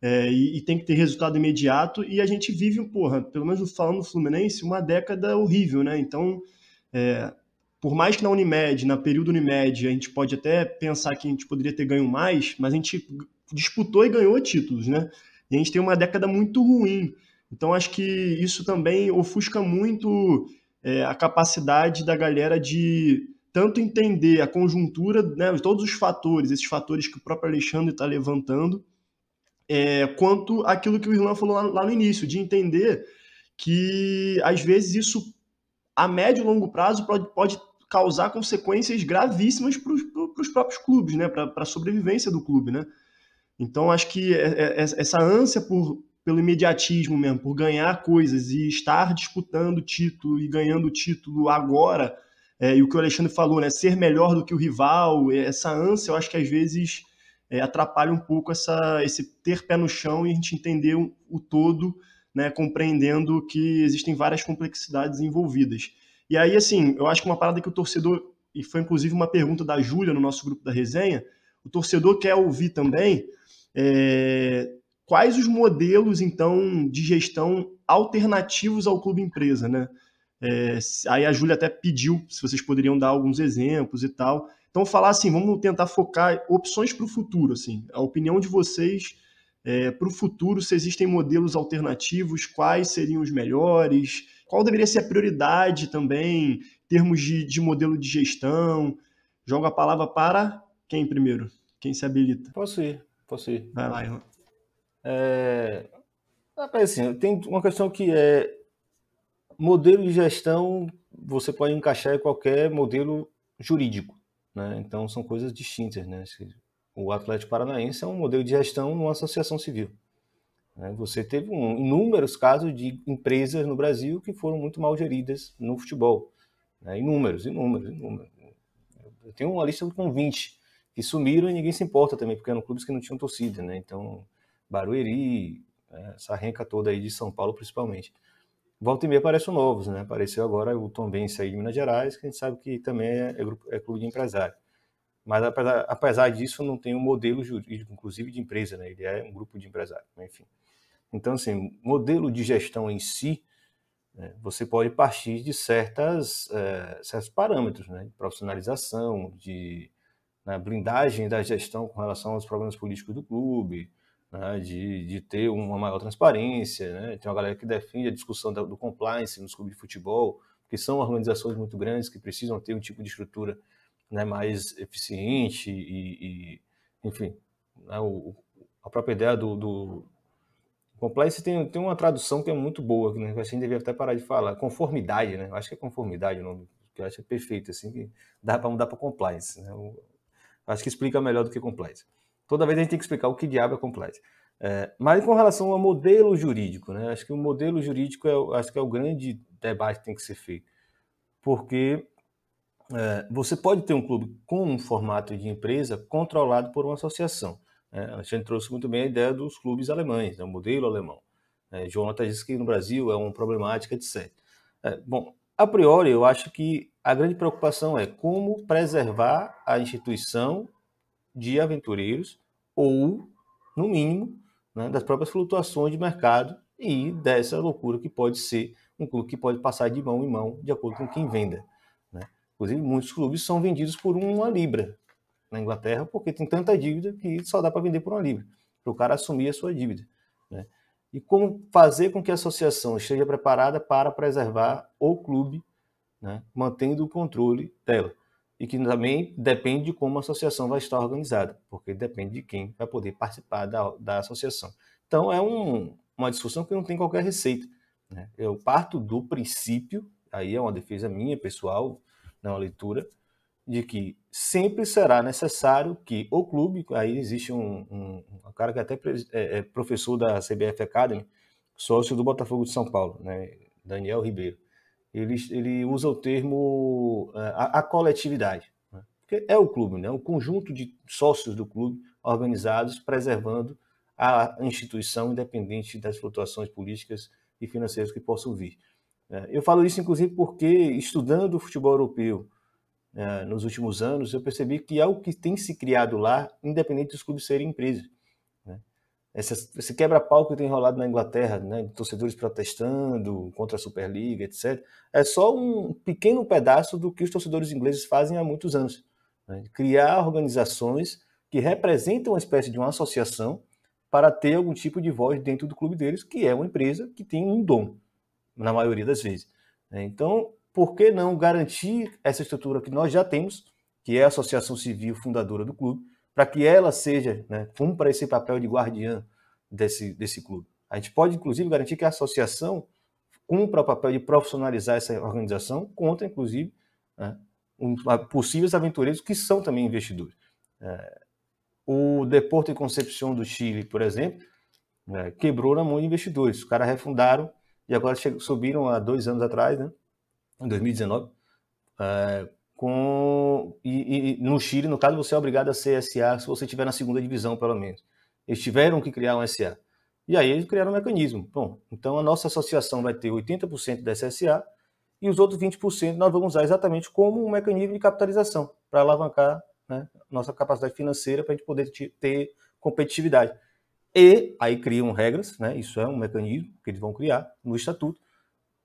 e tem que ter resultado imediato, e a gente vive, pelo menos falando do Fluminense, uma década horrível, né, então, por mais que na Unimed, na período Unimed, a gente pode até pensar que a gente poderia ter ganho mais, mas a gente disputou e ganhou títulos, né, e a gente tem uma década muito ruim, então acho que isso também ofusca muito a capacidade da galera de tanto entender a conjuntura, né, todos os fatores, esses fatores que o próprio Alexandre está levantando, quanto aquilo que o Irlan falou lá no início, de entender que, às vezes, isso, a médio e longo prazo, pode causar consequências gravíssimas para os próprios clubes, né, para a sobrevivência do clube, né? Então, acho que essa ânsia pelo imediatismo mesmo, por ganhar coisas e estar disputando título e ganhando título agora, e o que o Alexandre falou, né, ser melhor do que o rival, essa ânsia, eu acho que às vezes atrapalha um pouco esse ter pé no chão e a gente entender o todo, né, compreendendo que existem várias complexidades envolvidas. E aí, assim, eu acho que uma parada que o torcedor, e foi inclusive uma pergunta da Júlia no nosso grupo da resenha, o torcedor quer ouvir também quais os modelos, então, de gestão alternativos ao clube empresa, né? Aí a Júlia até pediu se vocês poderiam dar alguns exemplos e tal. Então, falar assim, vamos tentar focar opções para o futuro, assim, a opinião de vocês para o futuro, se existem modelos alternativos, quais seriam os melhores, qual deveria ser a prioridade também, em termos de modelo de gestão. Jogo a palavra para quem primeiro? Quem se habilita? Posso ir. Vai lá, Irlan. Assim, tem uma questão que modelo de gestão, você pode encaixar em qualquer modelo jurídico, né? Então são coisas distintas, né? O Atlético Paranaense é um modelo de gestão numa associação civil, né? Você teve inúmeros casos de empresas no Brasil que foram muito mal geridas no futebol, né? Inúmeros. Eu tenho uma lista com 20 que sumiram e ninguém se importa também, porque eram clubes que não tinham torcida, né? Então, Barueri, essa renca toda aí de São Paulo, principalmente. Volta e meia aparecem novos, né? Apareceu agora o Tombense aí de Minas Gerais, que a gente sabe que também é clube de empresário. Mas, apesar disso, não tem um modelo jurídico, inclusive de empresa, né? Ele é um grupo de empresários, enfim. Então, assim, modelo de gestão em si, né, você pode partir de certos parâmetros, né? De profissionalização, na blindagem da gestão com relação aos problemas políticos do clube, né, de ter uma maior transparência, né? Tem uma galera que defende a discussão do compliance nos clubes de futebol, que são organizações muito grandes que precisam ter um tipo de estrutura né, mais eficiente enfim, né, a própria ideia do compliance tem uma tradução que é muito boa, né, que a gente devia até parar de falar, conformidade, né? Eu acho que é conformidade o nome, que eu acho que é perfeito, assim, que dá para mudar para compliance, né? Acho que explica melhor do que compliance. Toda vez a gente tem que explicar o que diabo é compliance. Mas com relação ao modelo jurídico, né? Acho que o modelo jurídico acho que é o grande debate que tem que ser feito. Porque você pode ter um clube com um formato de empresa controlado por uma associação. A gente trouxe muito bem a ideia dos clubes alemães, né? O modelo alemão. Jonathan disse que no Brasil é uma problemática, etc. Bom, a priori, eu acho que a grande preocupação é como preservar a instituição de aventureiros ou, no mínimo, né, das próprias flutuações de mercado e dessa loucura que pode ser um clube que pode passar de mão em mão de acordo com quem venda. Né? Inclusive, muitos clubes são vendidos por uma libra na Inglaterra porque tem tanta dívida que só dá para vender por uma libra, para o cara assumir a sua dívida. Né? E como fazer com que a associação esteja preparada para preservar o clube, né, mantendo o controle dela. E que também depende de como a associação vai estar organizada, porque depende de quem vai poder participar da associação. Então, é uma discussão que não tem qualquer receita. Né? Eu parto do princípio, aí é uma defesa minha, pessoal, na leitura, de que sempre será necessário que o clube, aí existe um cara que até é professor da CBF Academy, sócio do Botafogo de São Paulo, né? Daniel Ribeiro. Ele usa o termo a coletividade, né? Porque é o clube, né? O conjunto de sócios do clube organizados, preservando a instituição independente das flutuações políticas e financeiras que possam vir. Eu falo isso, inclusive, porque estudando o futebol europeu nos últimos anos, eu percebi que é o que tem se criado lá, independente dos clubes serem empresas. Né? Esse quebra-pau que tem rolado na Inglaterra, né, de torcedores protestando contra a Superliga, etc., é só um pequeno pedaço do que os torcedores ingleses fazem há muitos anos. Né? Criar organizações que representam uma espécie de uma associação para ter algum tipo de voz dentro do clube deles, que é uma empresa que tem um dom, na maioria das vezes. Então, por que não garantir essa estrutura que nós já temos, que é a associação civil fundadora do clube, para que ela seja, né, cumpra esse papel de guardiã desse clube. A gente pode, inclusive, garantir que a associação cumpra o papel de profissionalizar essa organização contra, inclusive, né, possíveis aventureiros que são também investidores. O Deportes Concepción do Chile, por exemplo, quebrou na mão de investidores. Os caras refundaram e agora subiram há 2 anos atrás, né, em 2019, e no Chile, no caso, você é obrigado a ser SA se você estiver na segunda divisão, pelo menos. Eles tiveram que criar um SA. E aí eles criaram um mecanismo. Bom, então a nossa associação vai ter 80% dessa SA e os outros 20% nós vamos usar exatamente como um mecanismo de capitalização para alavancar, né, nossa capacidade financeira para a gente poder ter competitividade. E aí criam regras, né, isso é um mecanismo que eles vão criar no estatuto.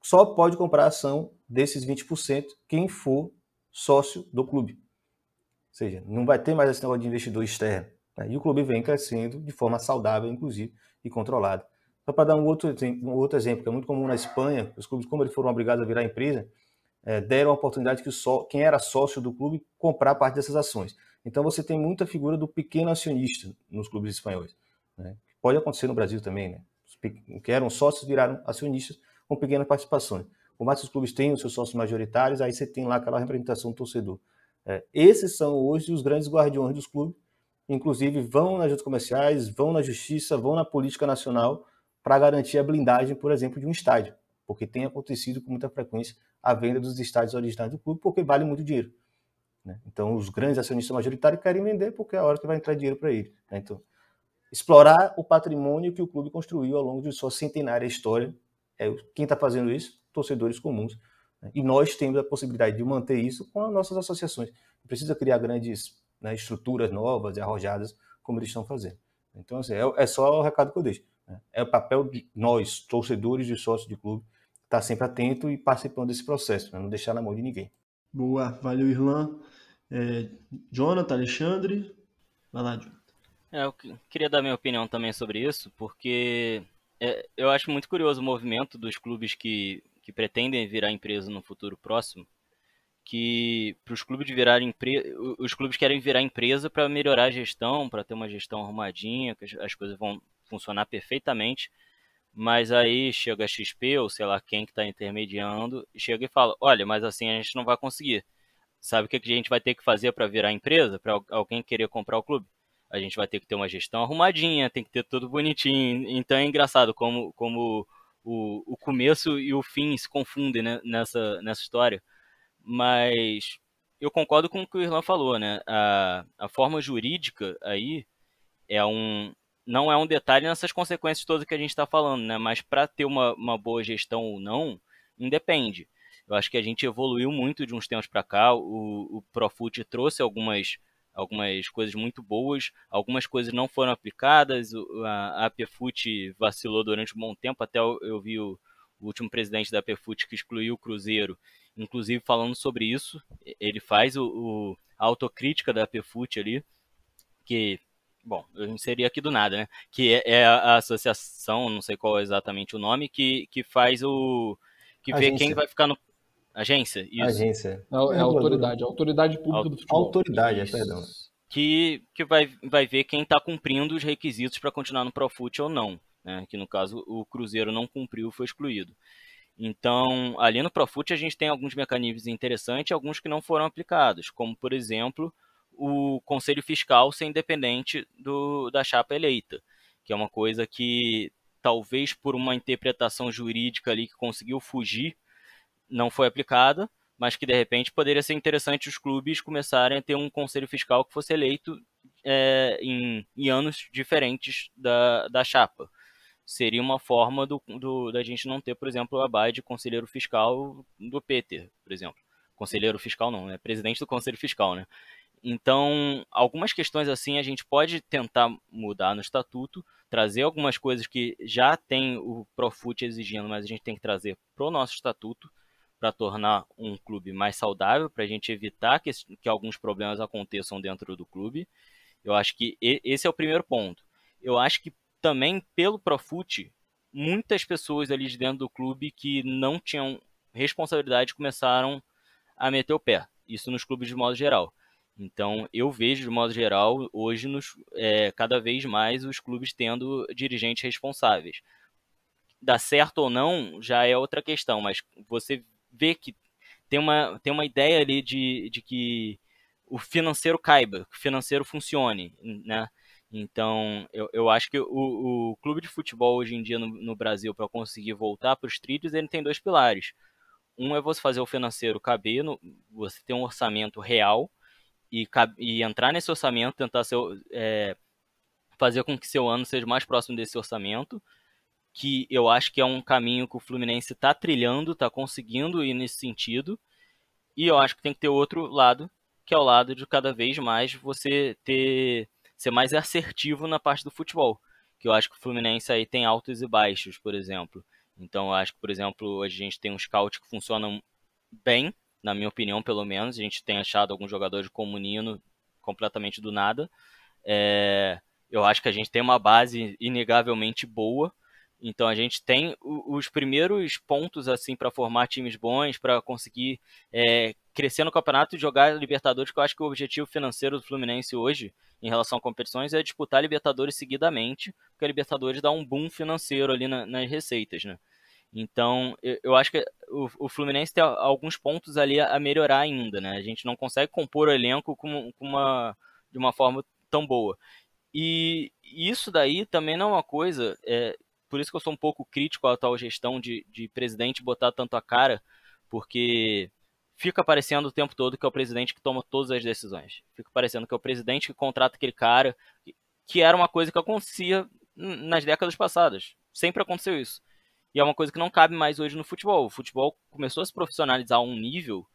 Só pode comprar ação desses 20% quem for sócio do clube. Ou seja, não vai ter mais esse negócio de investidor externo. Né? E o clube vem crescendo de forma saudável, inclusive, e controlada. Só para dar um outro exemplo, que é muito comum na Espanha, os clubes, como eles foram obrigados a virar empresa, deram a oportunidade que quem era sócio do clube comprar parte dessas ações. Então você tem muita figura do pequeno acionista nos clubes espanhóis. Né? Pode acontecer no Brasil também, né? Os que eram sócios viraram acionistas com pequenas participações. Por mais que os clubes tenham os seus sócios majoritários, aí você tem lá aquela representação do torcedor. Esses são hoje os grandes guardiões dos clubes, inclusive vão nas juntas comerciais, vão na justiça, vão na política nacional para garantir a blindagem, por exemplo, de um estádio, porque tem acontecido com muita frequência a venda dos estádios originais do clube, porque vale muito dinheiro. Né? Então, os grandes acionistas majoritários querem vender porque é a hora que vai entrar dinheiro para eles. Né? Então, explorar o patrimônio que o clube construiu ao longo de sua centenária história. Quem está fazendo isso? Torcedores comuns. Né? E nós temos a possibilidade de manter isso com as nossas associações. Não precisa criar grandes, né, estruturas novas e arrojadas como eles estão fazendo. Então, assim, é só o recado que eu deixo. Né? É o papel de nós, torcedores e sócios de clube, estar sempre atento e participando desse processo, né? Não deixar na mão de ninguém. Boa, valeu, Irlan. Jonathan, Alexandre, vai lá, Jonathan. Eu queria dar minha opinião também sobre isso, porque eu acho muito curioso o movimento dos clubes que pretendem virar empresa no futuro próximo, que para os clubes os clubes querem virar empresa para melhorar a gestão, para ter uma gestão arrumadinha, que as coisas vão funcionar perfeitamente. Mas aí chega a XP, ou sei lá quem que está intermediando, e chega e fala: olha, mas assim a gente não vai conseguir. Sabe o que a gente vai ter que fazer para virar empresa, para alguém querer comprar o clube? A gente vai ter que ter uma gestão arrumadinha, tem que ter tudo bonitinho. Então é engraçado como o começo e o fim se confundem, né, nessa história. Mas eu concordo com o que o Irlan falou, né? A forma jurídica aí é não é um detalhe nessas consequências todas que a gente está falando, né? Mas para ter uma boa gestão ou não, independe. Eu acho que a gente evoluiu muito de uns tempos para cá. O Profut trouxe algumas coisas muito boas, algumas coisas não foram aplicadas. A APFUT vacilou durante um bom tempo, até eu vi o último presidente da APFUT que excluiu o Cruzeiro, inclusive falando sobre isso. Ele faz a autocrítica da APFUT ali, que, bom, eu inseri aqui do nada, né? Que é a associação, não sei qual é exatamente o nome, que faz que vê quem Agência. vai ficar no... Agência? Isso. Agência. É a autoridade pública do futebol. Autoridade, Isso. perdão. Que vai ver quem está cumprindo os requisitos para continuar no Profut ou não, né? Que no caso o Cruzeiro não cumpriu, foi excluído. Então, ali no Profut a gente tem alguns mecanismos interessantes e alguns que não foram aplicados, como por exemplo o Conselho Fiscal ser independente da chapa eleita, que é uma coisa que talvez por uma interpretação jurídica ali que conseguiu fugir, não foi aplicada, mas que de repente poderia ser interessante os clubes começarem a ter um conselho fiscal que fosse eleito em anos diferentes da chapa. Seria uma forma da gente não ter, por exemplo, o abai de conselheiro fiscal do Peter, por exemplo. Conselheiro fiscal não, né? Presidente do conselho fiscal, né? Então, algumas questões assim a gente pode tentar mudar no estatuto, trazer algumas coisas que já tem o Profut exigindo, mas a gente tem que trazer para o nosso estatuto, para tornar um clube mais saudável, para a gente evitar que alguns problemas aconteçam dentro do clube. Eu acho que esse é o primeiro ponto. Eu acho que também pelo Profut, muitas pessoas ali de dentro do clube que não tinham responsabilidade começaram a meter o pé. Isso nos clubes de modo geral. Então, eu vejo, de modo geral, hoje, cada vez mais, os clubes tendo dirigentes responsáveis. Dá certo ou não, já é outra questão, mas você vê que tem uma ideia ali de que o financeiro caiba, que o financeiro funcione, né? Então, eu acho que o clube de futebol hoje em dia no Brasil, para conseguir voltar para os trilhos, ele tem dois pilares. Um é você fazer o financeiro caber, você ter um orçamento real, e entrar nesse orçamento, tentar fazer com que seu ano seja mais próximo desse orçamento, que eu acho que é um caminho que o Fluminense está trilhando, está conseguindo ir nesse sentido, e eu acho que tem que ter outro lado, que é o lado de cada vez mais você ser mais assertivo na parte do futebol, que eu acho que o Fluminense aí tem altos e baixos, por exemplo. Então eu acho que, por exemplo, hoje a gente tem um scout que funciona bem, na minha opinião, pelo menos. A gente tem achado alguns jogadores como o Nino completamente do nada. Eu acho que a gente tem uma base inegavelmente boa. Então a gente tem os primeiros pontos assim para formar times bons, para conseguir crescer no campeonato e jogar Libertadores, que eu acho que o objetivo financeiro do Fluminense hoje, em relação a competições, é disputar a Libertadores seguidamente, porque a Libertadores dá um boom financeiro ali nas receitas, né? Então, eu acho que o Fluminense tem alguns pontos ali a melhorar ainda, né? A gente não consegue compor o elenco de uma forma tão boa. E isso daí também não é uma coisa... por isso que eu sou um pouco crítico à tal gestão de presidente botar tanto a cara, porque fica parecendo o tempo todo que é o presidente que toma todas as decisões. Fica parecendo que é o presidente que contrata aquele cara, que era uma coisa que acontecia nas décadas passadas. Sempre aconteceu isso. E é uma coisa que não cabe mais hoje no futebol. O futebol começou a se profissionalizar a um nível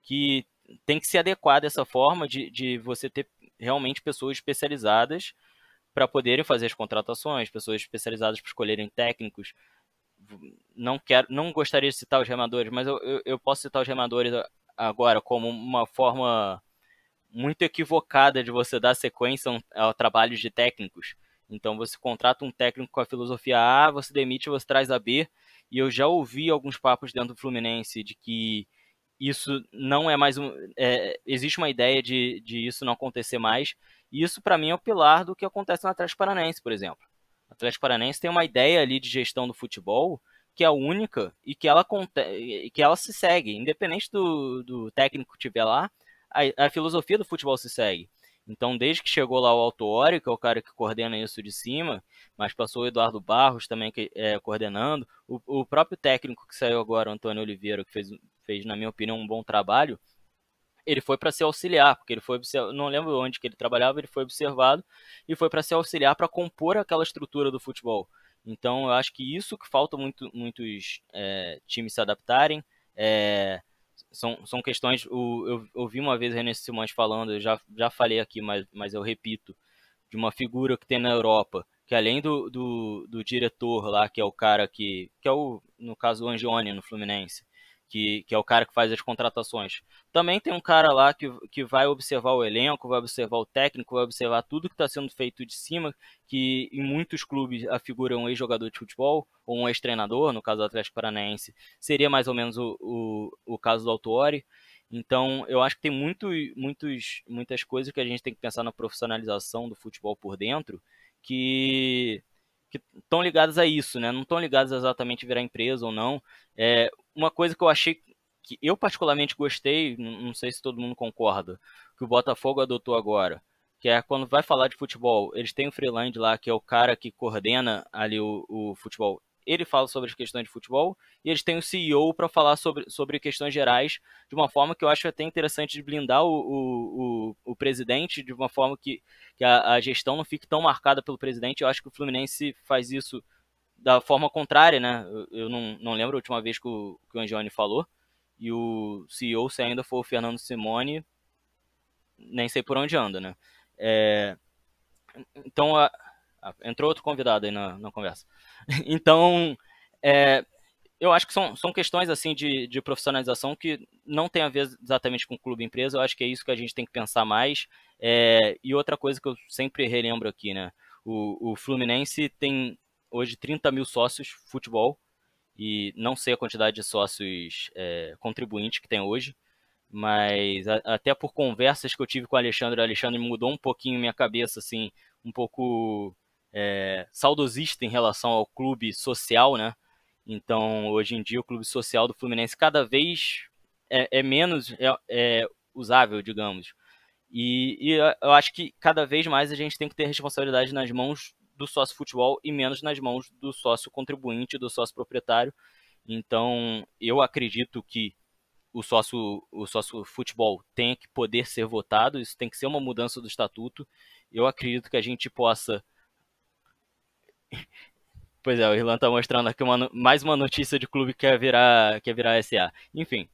que tem que se adequar dessa forma de você ter realmente pessoas especializadas para poderem fazer as contratações, pessoas especializadas para escolherem técnicos. Não gostaria de citar os remadores, mas eu posso citar os remadores agora como uma forma muito equivocada de você dar sequência ao trabalho de técnicos. Então você contrata um técnico com a filosofia A, você demite, você traz a B, e eu já ouvi alguns papos dentro do Fluminense de que isso não é mais existe uma ideia de isso não acontecer mais, e isso para mim é o pilar do que acontece no Atlético Paranaense, por exemplo. O Atlético Paranaense tem uma ideia ali de gestão do futebol que é única e que ela se segue, independente do técnico que estiver lá, a filosofia do futebol se segue. Então, desde que chegou lá o Autuori, que é o cara que coordena isso de cima, mas passou o Eduardo Barros também coordenando, o próprio técnico que saiu agora, o Antônio Oliveira, que fez, na minha opinião, um bom trabalho, ele foi para ser auxiliar, porque ele foi não lembro onde que ele trabalhava, ele foi observado e foi para ser auxiliar para compor aquela estrutura do futebol. Então, eu acho que isso que falta muitos times se adaptarem. São questões. Eu ouvi uma vez o René Simões falando, eu já falei aqui, mas eu repito, de uma figura que tem na Europa, que além do diretor lá, que é o cara que é no caso, o Angione no Fluminense, que é o cara que faz as contratações. Também tem um cara lá que vai observar o elenco, vai observar o técnico, vai observar tudo que está sendo feito de cima, que em muitos clubes a figura é um ex-jogador de futebol, ou um ex-treinador, no caso do Atlético Paranaense, seria mais ou menos o caso do Autuori. Então, eu acho que tem muitas coisas que a gente tem que pensar na profissionalização do futebol por dentro, que estão ligadas a isso, né? Não estão ligadas exatamente a virar empresa ou não. Uma coisa que eu achei que eu particularmente gostei, não sei se todo mundo concorda, que o Botafogo adotou agora, que é quando vai falar de futebol, eles têm o Freeland lá, que é o cara que coordena ali o futebol. Ele fala sobre as questões de futebol e eles têm o CEO para falar sobre questões gerais de uma forma que eu acho até interessante de blindar o presidente, de uma forma que a gestão não fique tão marcada pelo presidente. Eu acho que o Fluminense faz isso da forma contrária, né? Eu não lembro a última vez que o Angione falou, e o CEO, se ainda for o Fernando Simone, nem sei por onde anda, né? Então, entrou outro convidado aí na conversa. Então, eu acho que são questões assim de profissionalização que não tem a ver exatamente com clube e empresa. Eu acho que é isso que a gente tem que pensar mais. E outra coisa que eu sempre relembro aqui, né? O Fluminense tem hoje 30 mil sócios futebol, e não sei a quantidade de sócios contribuintes que tem hoje, mas até por conversas que eu tive com o Alexandre mudou um pouquinho minha cabeça, assim, um pouco saudosista em relação ao clube social, né? Então, hoje em dia, o clube social do Fluminense cada vez é menos usável, digamos. E eu acho que cada vez mais a gente tem que ter responsabilidade nas mãos do sócio futebol e menos nas mãos do sócio contribuinte, do sócio proprietário. Então, eu acredito que o sócio futebol tem que poder ser votado, isso tem que ser uma mudança do estatuto. Eu acredito que a gente possa... Pois é, o Irlan está mostrando aqui mais uma notícia de clube que quer virar SA. Enfim,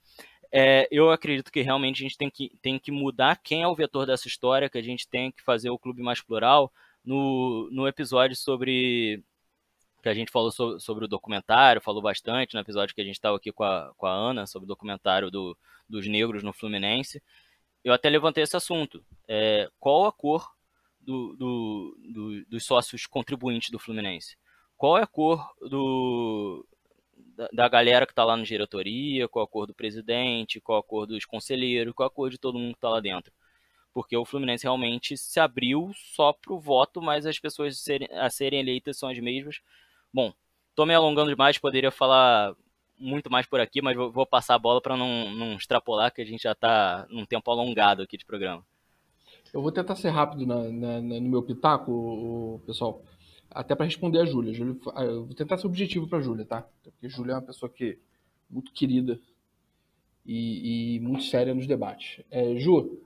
eu acredito que realmente a gente tem que mudar quem é o vetor dessa história, que a gente tem que fazer o clube mais plural. No episódio que a gente falou sobre o documentário, falou bastante, no episódio que a gente estava aqui com a Ana, sobre o documentário dos negros no Fluminense, eu até levantei esse assunto. Qual a cor dos sócios contribuintes do Fluminense? Qual é a cor da galera que está lá na diretoria? Qual a cor do presidente? Qual a cor dos conselheiros? Qual a cor de todo mundo que está lá dentro? Porque o Fluminense realmente se abriu só para o voto, mas as pessoas a serem eleitas são as mesmas. Bom, estou me alongando demais, poderia falar muito mais por aqui, mas vou passar a bola para não extrapolar, que a gente já está num tempo alongado aqui de programa. Eu vou tentar ser rápido no meu pitaco, pessoal, até para responder a Júlia. Eu vou tentar ser objetivo para a Júlia, tá? Porque a Júlia é uma pessoa muito querida e muito séria nos debates. Ju,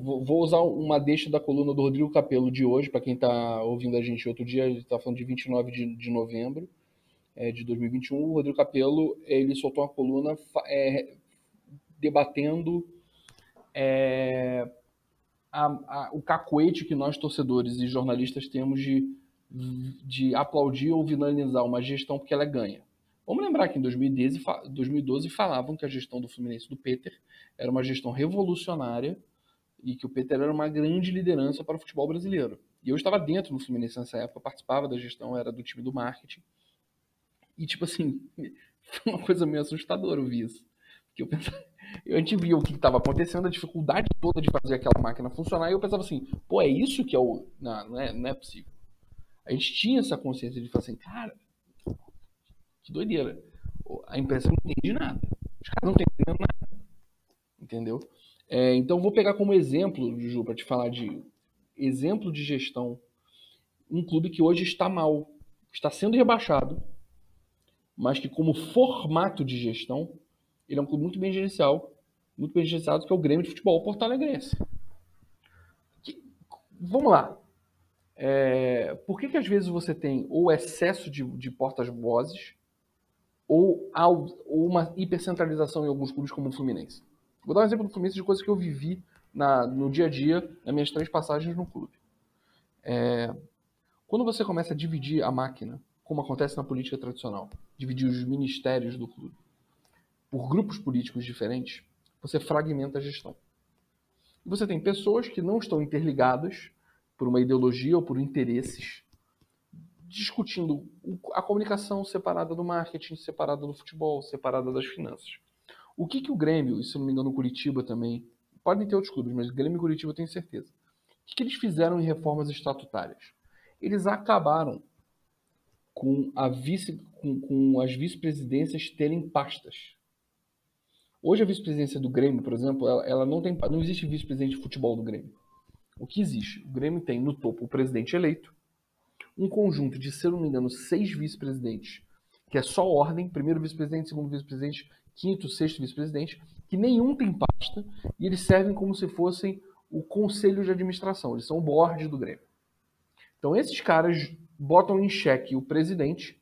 vou usar uma deixa da coluna do Rodrigo Capello de hoje, para quem está ouvindo a gente outro dia, ele está falando de 29 de novembro de 2021. O Rodrigo Capello, ele soltou uma coluna debatendo o cacoete que nós, torcedores e jornalistas, temos de aplaudir ou vinalizar uma gestão porque ela ganha. Vamos lembrar que em 2012 falavam que a gestão do Fluminense do Peter era uma gestão revolucionária e que o Peter era uma grande liderança para o futebol brasileiro. E eu estava dentro do Fluminense nessa época, participava da gestão, era do time do marketing. E, tipo assim, foi uma coisa meio assustadora ouvir isso. Que eu pensava, a gente via o que estava acontecendo, a dificuldade toda de fazer aquela máquina funcionar, e eu pensava assim, pô, é isso que é o... Não é possível. A gente tinha essa consciência de falar assim, cara, que doideira. A imprensa não entende nada. Os caras não estão entendendo nada. Entendeu? Então, vou pegar como exemplo, Ju, para te falar de exemplo de gestão, um clube que hoje está mal, está sendo rebaixado, mas que como formato de gestão, ele é um clube muito bem gerenciado, que é o Grêmio de Futebol Porto Alegrense. Vamos lá. Por que às vezes você tem ou excesso de portas-vozes ou uma hipercentralização em alguns clubes como o Fluminense? Vou dar um exemplo do Fluminense de coisas que eu vivi no dia a dia, nas minhas 3 passagens no clube. Quando você começa a dividir a máquina, como acontece na política tradicional, dividir os ministérios do clube por grupos políticos diferentes, você fragmenta a gestão. E você tem pessoas que não estão interligadas por uma ideologia ou por interesses, discutindo a comunicação separada do marketing, separada do futebol, separada das finanças. O que o Grêmio, e se não me engano o Curitiba também, podem ter outros clubes, mas Grêmio e Curitiba eu tenho certeza. O que eles fizeram em reformas estatutárias? Eles acabaram com as vice-presidências terem pastas. Hoje a vice-presidência do Grêmio, por exemplo, ela não existe vice-presidente de futebol do Grêmio. O que existe? O Grêmio tem no topo o presidente eleito, um conjunto de, se eu não me engano, 6 vice-presidentes, que é só ordem, primeiro vice-presidente, segundo vice-presidente, quinto, sexto vice-presidente, que nenhum tem pasta, e eles servem como se fossem o conselho de administração, eles são o board do Grêmio. Então esses caras botam em xeque o presidente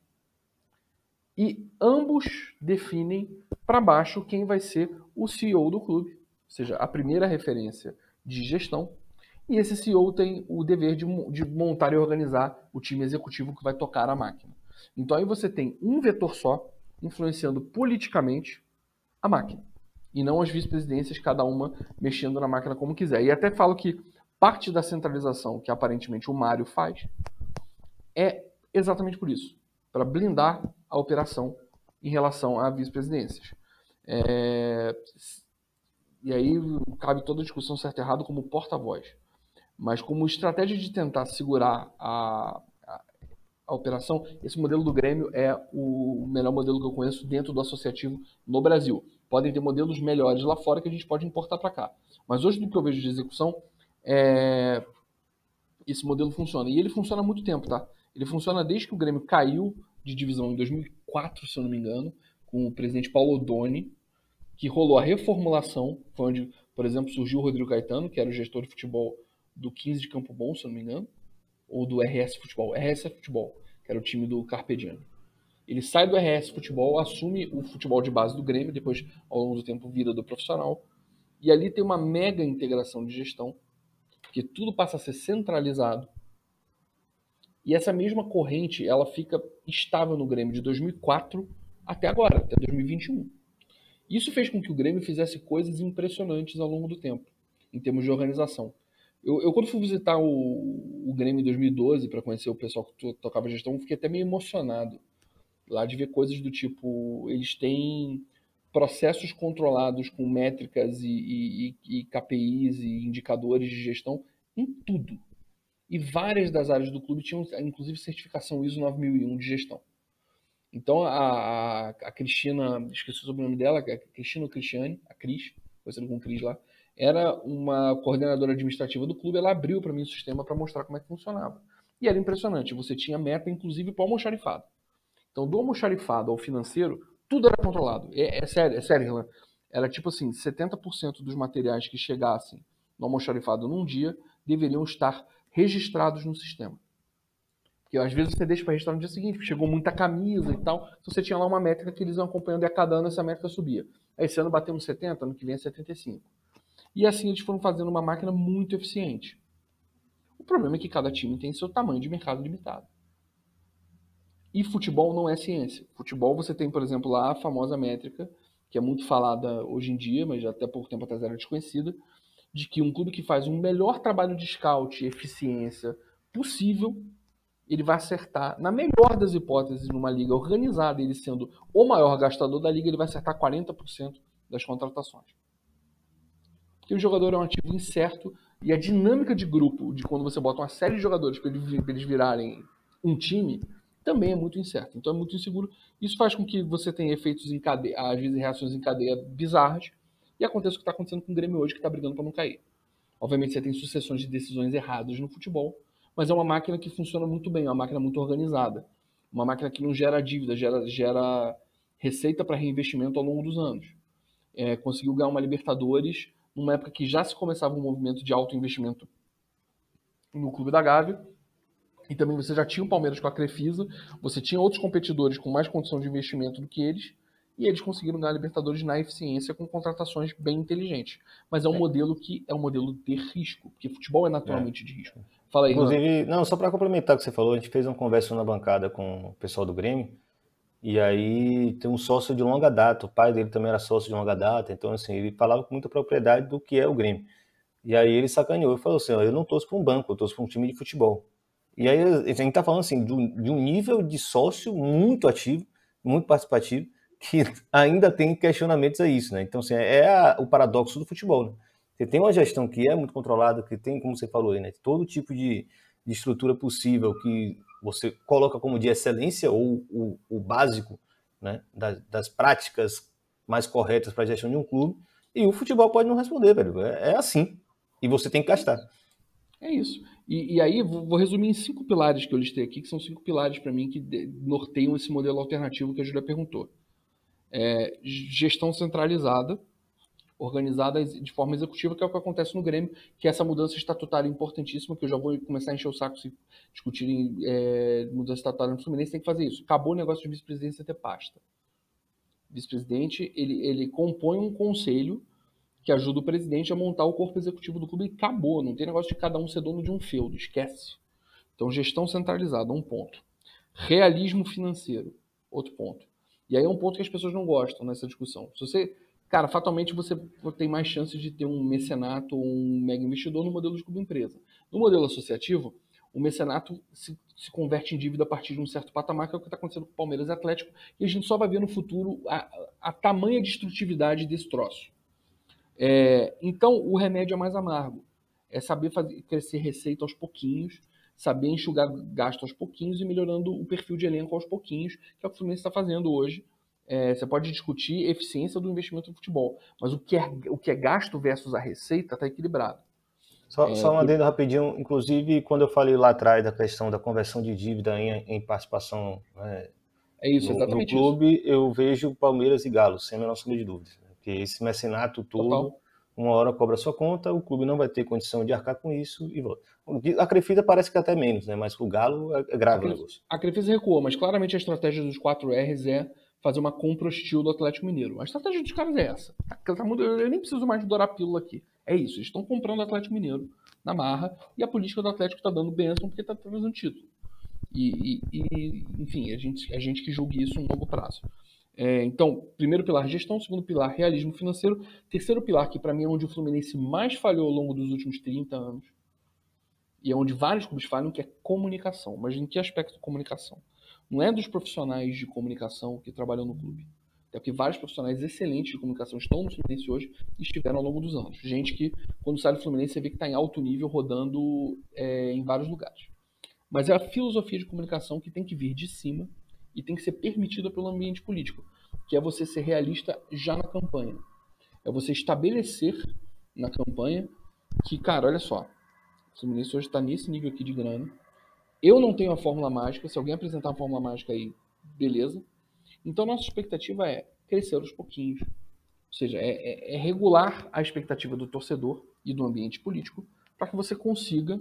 e ambos definem para baixo quem vai ser o CEO do clube, ou seja, a primeira referência de gestão, e esse CEO tem o dever de montar e organizar o time executivo que vai tocar a máquina. Então aí você tem um vetor só influenciando politicamente a máquina, e não as vice-presidências, cada uma mexendo na máquina como quiser. E até falo que parte da centralização que aparentemente o Mário faz é exatamente por isso, para blindar a operação em relação a vice-presidências. E aí cabe toda a discussão certo e errado como porta-voz. Mas como estratégia de tentar segurar a operação, esse modelo do Grêmio é o melhor modelo que eu conheço dentro do associativo no Brasil. Podem ter modelos melhores lá fora que a gente pode importar para cá. Mas hoje, do que eu vejo de execução, esse modelo funciona. E ele funciona há muito tempo, tá? Ele funciona desde que o Grêmio caiu de divisão em 2004, se eu não me engano, com o presidente Paulo Odoni, que rolou a reformulação, foi onde, por exemplo, surgiu o Rodrigo Caetano, que era o gestor de futebol do 15 de Campo Bom, se eu não me engano, ou do RS Futebol, que era o time do Carpe Diem. Ele sai do RS Futebol, assume o futebol de base do Grêmio, depois, ao longo do tempo, vira do profissional, e ali tem uma mega integração de gestão, porque tudo passa a ser centralizado, e essa mesma corrente, ela fica estável no Grêmio de 2004 até agora, até 2021. Isso fez com que o Grêmio fizesse coisas impressionantes ao longo do tempo, em termos de organização. Eu quando fui visitar o Grêmio em 2012 para conhecer o pessoal que tocava gestão, fiquei até meio emocionado lá de ver coisas do tipo, eles têm processos controlados com métricas e KPIs e indicadores de gestão em tudo. E várias das áreas do clube tinham, inclusive, certificação ISO 9001 de gestão. Então, a Cristina, esqueci o sobrenome dela, a Cristina ou Cristiane, a Cris, conhecendo com o Cris lá, era uma coordenadora administrativa do clube, ela abriu para mim o sistema para mostrar como é que funcionava. E era impressionante, você tinha meta, inclusive, para o almoxarifado. Então, do almoxarifado ao financeiro, tudo era controlado. É sério, Irlan. Era tipo assim, 70% dos materiais que chegassem no almoxarifado num dia deveriam estar registrados no sistema. Porque às vezes você deixa para registrar no dia seguinte, porque chegou muita camisa e tal. Então você tinha lá uma métrica que eles iam acompanhando e a cada ano essa métrica subia. Aí esse ano batemos 70, ano que vem é 75. E assim eles foram fazendo uma máquina muito eficiente. O problema é que cada time tem seu tamanho de mercado limitado. E futebol não é ciência. Futebol você tem, por exemplo, lá a famosa métrica, que é muito falada hoje em dia, mas até pouco tempo atrás era desconhecida, de que um clube que faz um melhor trabalho de scout e eficiência possível, ele vai acertar, na melhor das hipóteses, numa liga organizada, ele sendo o maior gastador da liga, ele vai acertar 40% das contratações. Porque o jogador é um ativo incerto e a dinâmica de grupo, de quando você bota uma série de jogadores para eles virarem um time, também é muito incerto. Então é muito inseguro. Isso faz com que você tenha efeitos em cadeia, às vezes reações em cadeia bizarras, e aconteça o que está acontecendo com o Grêmio hoje, que está brigando para não cair. Obviamente você tem sucessões de decisões erradas no futebol, mas é uma máquina que funciona muito bem, é uma máquina muito organizada. Uma máquina que não gera dívida, gera receita para reinvestimento ao longo dos anos. Conseguiu ganhar uma Libertadores numa época que já se começava um movimento de alto investimento no Clube da Gávea, e também você já tinha o Palmeiras com a Crefisa, você tinha outros competidores com mais condição de investimento do que eles, e eles conseguiram ganhar a Libertadores na eficiência com contratações bem inteligentes. Mas é um modelo que é um modelo de risco, porque futebol é naturalmente de risco. Fala aí, inclusive, não, só para complementar o que você falou, a gente fez uma conversa na bancada com o pessoal do Grêmio, e aí tem um sócio de longa data, o pai dele também era sócio de longa data, então assim, ele falava com muita propriedade do que é o Grêmio. E aí ele sacaneou e falou assim, ó, eu não torço para um banco, eu torço para um time de futebol. E aí a gente está falando assim, de um nível de sócio muito ativo, muito participativo, que ainda tem questionamentos a isso, né? Então, assim, o paradoxo do futebol, né? Você tem uma gestão que é muito controlada, que tem, como você falou aí, né? Todo tipo de estrutura possível que você coloca como de excelência ou o básico, né? Das práticas mais corretas para a gestão de um clube, e o futebol pode não responder, velho. É assim. E você tem que gastar. É isso. E aí, vou resumir em 5 pilares que eu listei aqui, que são 5 pilares para mim que norteiam esse modelo alternativo que a Júlia perguntou. Gestão centralizada, organizada de forma executiva, que é o que acontece no Grêmio, que é essa mudança estatutária importantíssima, que eu já vou começar a encher o saco se discutirem mudança estatutária no Fluminense, tem que fazer isso. Acabou o negócio de vice-presidência ter pasta. Vice-presidente, ele compõe um conselho que ajuda o presidente a montar o corpo executivo do clube e acabou. Não tem negócio de cada um ser dono de um feudo, esquece. Então, gestão centralizada, um ponto. Realismo financeiro, outro ponto. E aí é um ponto que as pessoas não gostam nessa discussão. Se você, cara, fatalmente você tem mais chances de ter um mecenato ou um mega investidor no modelo de clube empresa. No modelo associativo, o mecenato se converte em dívida a partir de um certo patamar, que é o que está acontecendo com o Palmeiras e Atlético, e a gente só vai ver no futuro a tamanha destrutividade desse troço. Então, o remédio é mais amargo. É saber crescer receita aos pouquinhos, saber enxugar gasto aos pouquinhos e melhorando o perfil de elenco aos pouquinhos, que é o que o Fluminense está fazendo hoje. Você pode discutir eficiência do investimento no futebol, mas o que é gasto versus a receita está equilibrado. Só um adendo rapidinho, inclusive quando eu falei lá atrás da questão da conversão de dívida em participação no clube, eu vejo Palmeiras e Galo, sem a menor sombra de dúvidas. Porque esse mecenato todo, total, uma hora cobra sua conta, o clube não vai ter condição de arcar com isso e volta. A Crefisa parece que até menos, né? Mas o Galo é grave o negócio. A Crefisa recuou, mas claramente a estratégia dos 4 R's é fazer uma compra hostil do Atlético Mineiro. A estratégia dos caras é essa. Eu nem preciso mais dourar a pílula aqui. É isso, eles estão comprando o Atlético Mineiro na marra e a política do Atlético está dando bênção porque está trazendo título. Enfim, a gente que julgue isso no longo prazo. Então, primeiro pilar, gestão. Segundo pilar, realismo financeiro. Terceiro pilar, que para mim é onde o Fluminense mais falhou ao longo dos últimos 30 anos, e é onde vários clubes falham, que é comunicação. Mas em que aspecto comunicação? Não é dos profissionais de comunicação que trabalham no clube. É porque vários profissionais excelentes de comunicação estão no Fluminense hoje e estiveram ao longo dos anos. Gente que, quando sai do Fluminense, você vê que está em alto nível, rodando em vários lugares. Mas é a filosofia de comunicação que tem que vir de cima e tem que ser permitida pelo ambiente político, que é você ser realista já na campanha. É você estabelecer na campanha que, cara, olha só, o Fluminense hoje está nesse nível aqui de grana. Eu não tenho a fórmula mágica, se alguém apresentar a fórmula mágica aí, beleza. Então, nossa expectativa é crescer aos pouquinhos. Ou seja, é regular a expectativa do torcedor e do ambiente político para que você consiga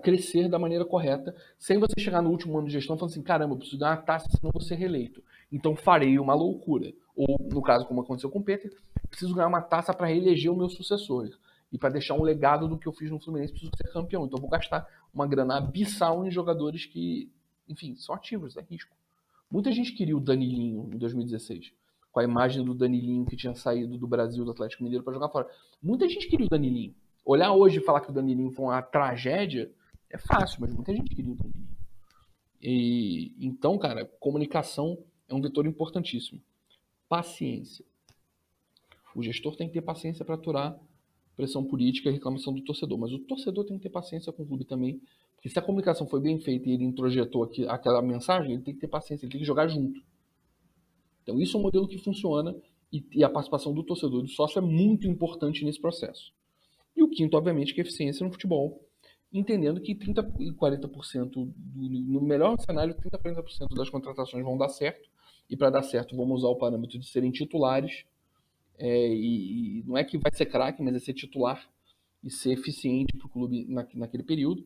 crescer da maneira correta, sem você chegar no último ano de gestão falando assim, caramba, eu preciso ganhar uma taça senão vou ser reeleito. Então farei uma loucura. Ou, no caso, como aconteceu com o Peter, preciso ganhar uma taça para reeleger o meu sucessor. E para deixar um legado do que eu fiz no Fluminense, preciso ser campeão. Então eu vou gastar uma grana abissal em jogadores que, enfim, são ativos, é risco. Muita gente queria o Danilinho em 2016, com a imagem do Danilinho que tinha saído do Brasil, do Atlético Mineiro, para jogar fora. Muita gente queria o Danilinho. Olhar hoje e falar que o Danilinho foi uma tragédia é fácil, mas muita gente queria o Danilinho. Então, cara, comunicação é um vetor importantíssimo. paciência. O gestor tem que ter paciência para aturar pressão política e reclamação do torcedor, mas o torcedor tem que ter paciência com o clube também, porque se a comunicação foi bem feita e ele introjetou aquela mensagem, ele tem que ter paciência, ele tem que jogar junto. Então isso é um modelo que funciona e a participação do torcedor e do sócio é muito importante nesse processo. E o quinto, obviamente, que é a eficiência no futebol, entendendo que 30% e 40%, no melhor cenário, 30% a 40% das contratações vão dar certo, e para dar certo vamos usar o parâmetro de serem titulares, e não é que vai ser craque, mas é ser titular e ser eficiente para o clube naquele período.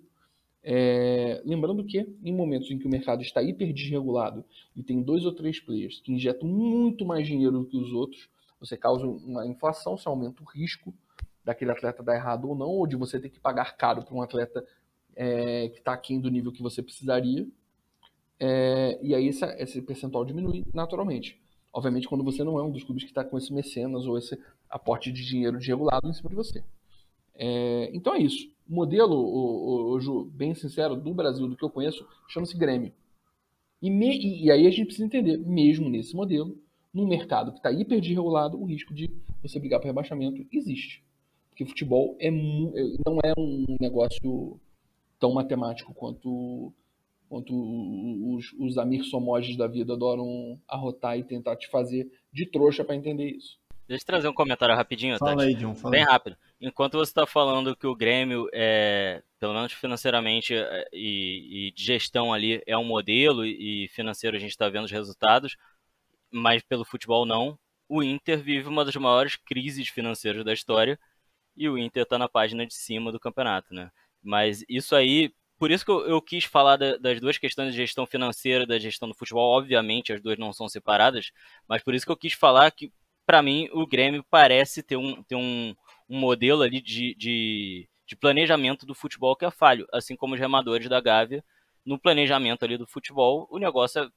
Lembrando que em momentos em que o mercado está hiper desregulado e tem 2 ou 3 players que injetam muito mais dinheiro do que os outros, você causa uma inflação, você aumenta o risco daquele atleta dar errado ou não, ou de você ter que pagar caro para um atleta que está aquém do nível que você precisaria, e aí esse percentual diminui naturalmente. Obviamente, quando você não é um dos clubes que está com esse mecenas ou esse aporte de dinheiro desregulado em cima de você. Então é isso. O modelo, Ju, bem sincero, do Brasil, do que eu conheço, chama-se Grêmio. E aí a gente precisa entender, mesmo nesse modelo, num mercado que está hiper desregulado, o risco de você brigar para rebaixamento existe. Porque futebol não é um negócio tão matemático quanto os Amir Somoges da vida adoram arrotar e tentar te fazer de trouxa para entender isso. Deixa eu trazer um comentário rapidinho, Fala Tati. aí, John. Fala Bem aí. rápido. Enquanto você está falando que o Grêmio, pelo menos financeiramente e de gestão ali, é um modelo e financeiro a gente está vendo os resultados, mas pelo futebol não, o Inter vive uma das maiores crises financeiras da história e o Inter está na página de cima do campeonato, né? Mas isso aí, por isso que eu quis falar das duas questões de gestão financeira e da gestão do futebol, obviamente as duas não são separadas, mas por isso que eu quis falar que, para mim, o Grêmio parece ter um modelo ali de planejamento do futebol que é falho, assim como os remadores da Gávea, no planejamento ali do futebol, o negócio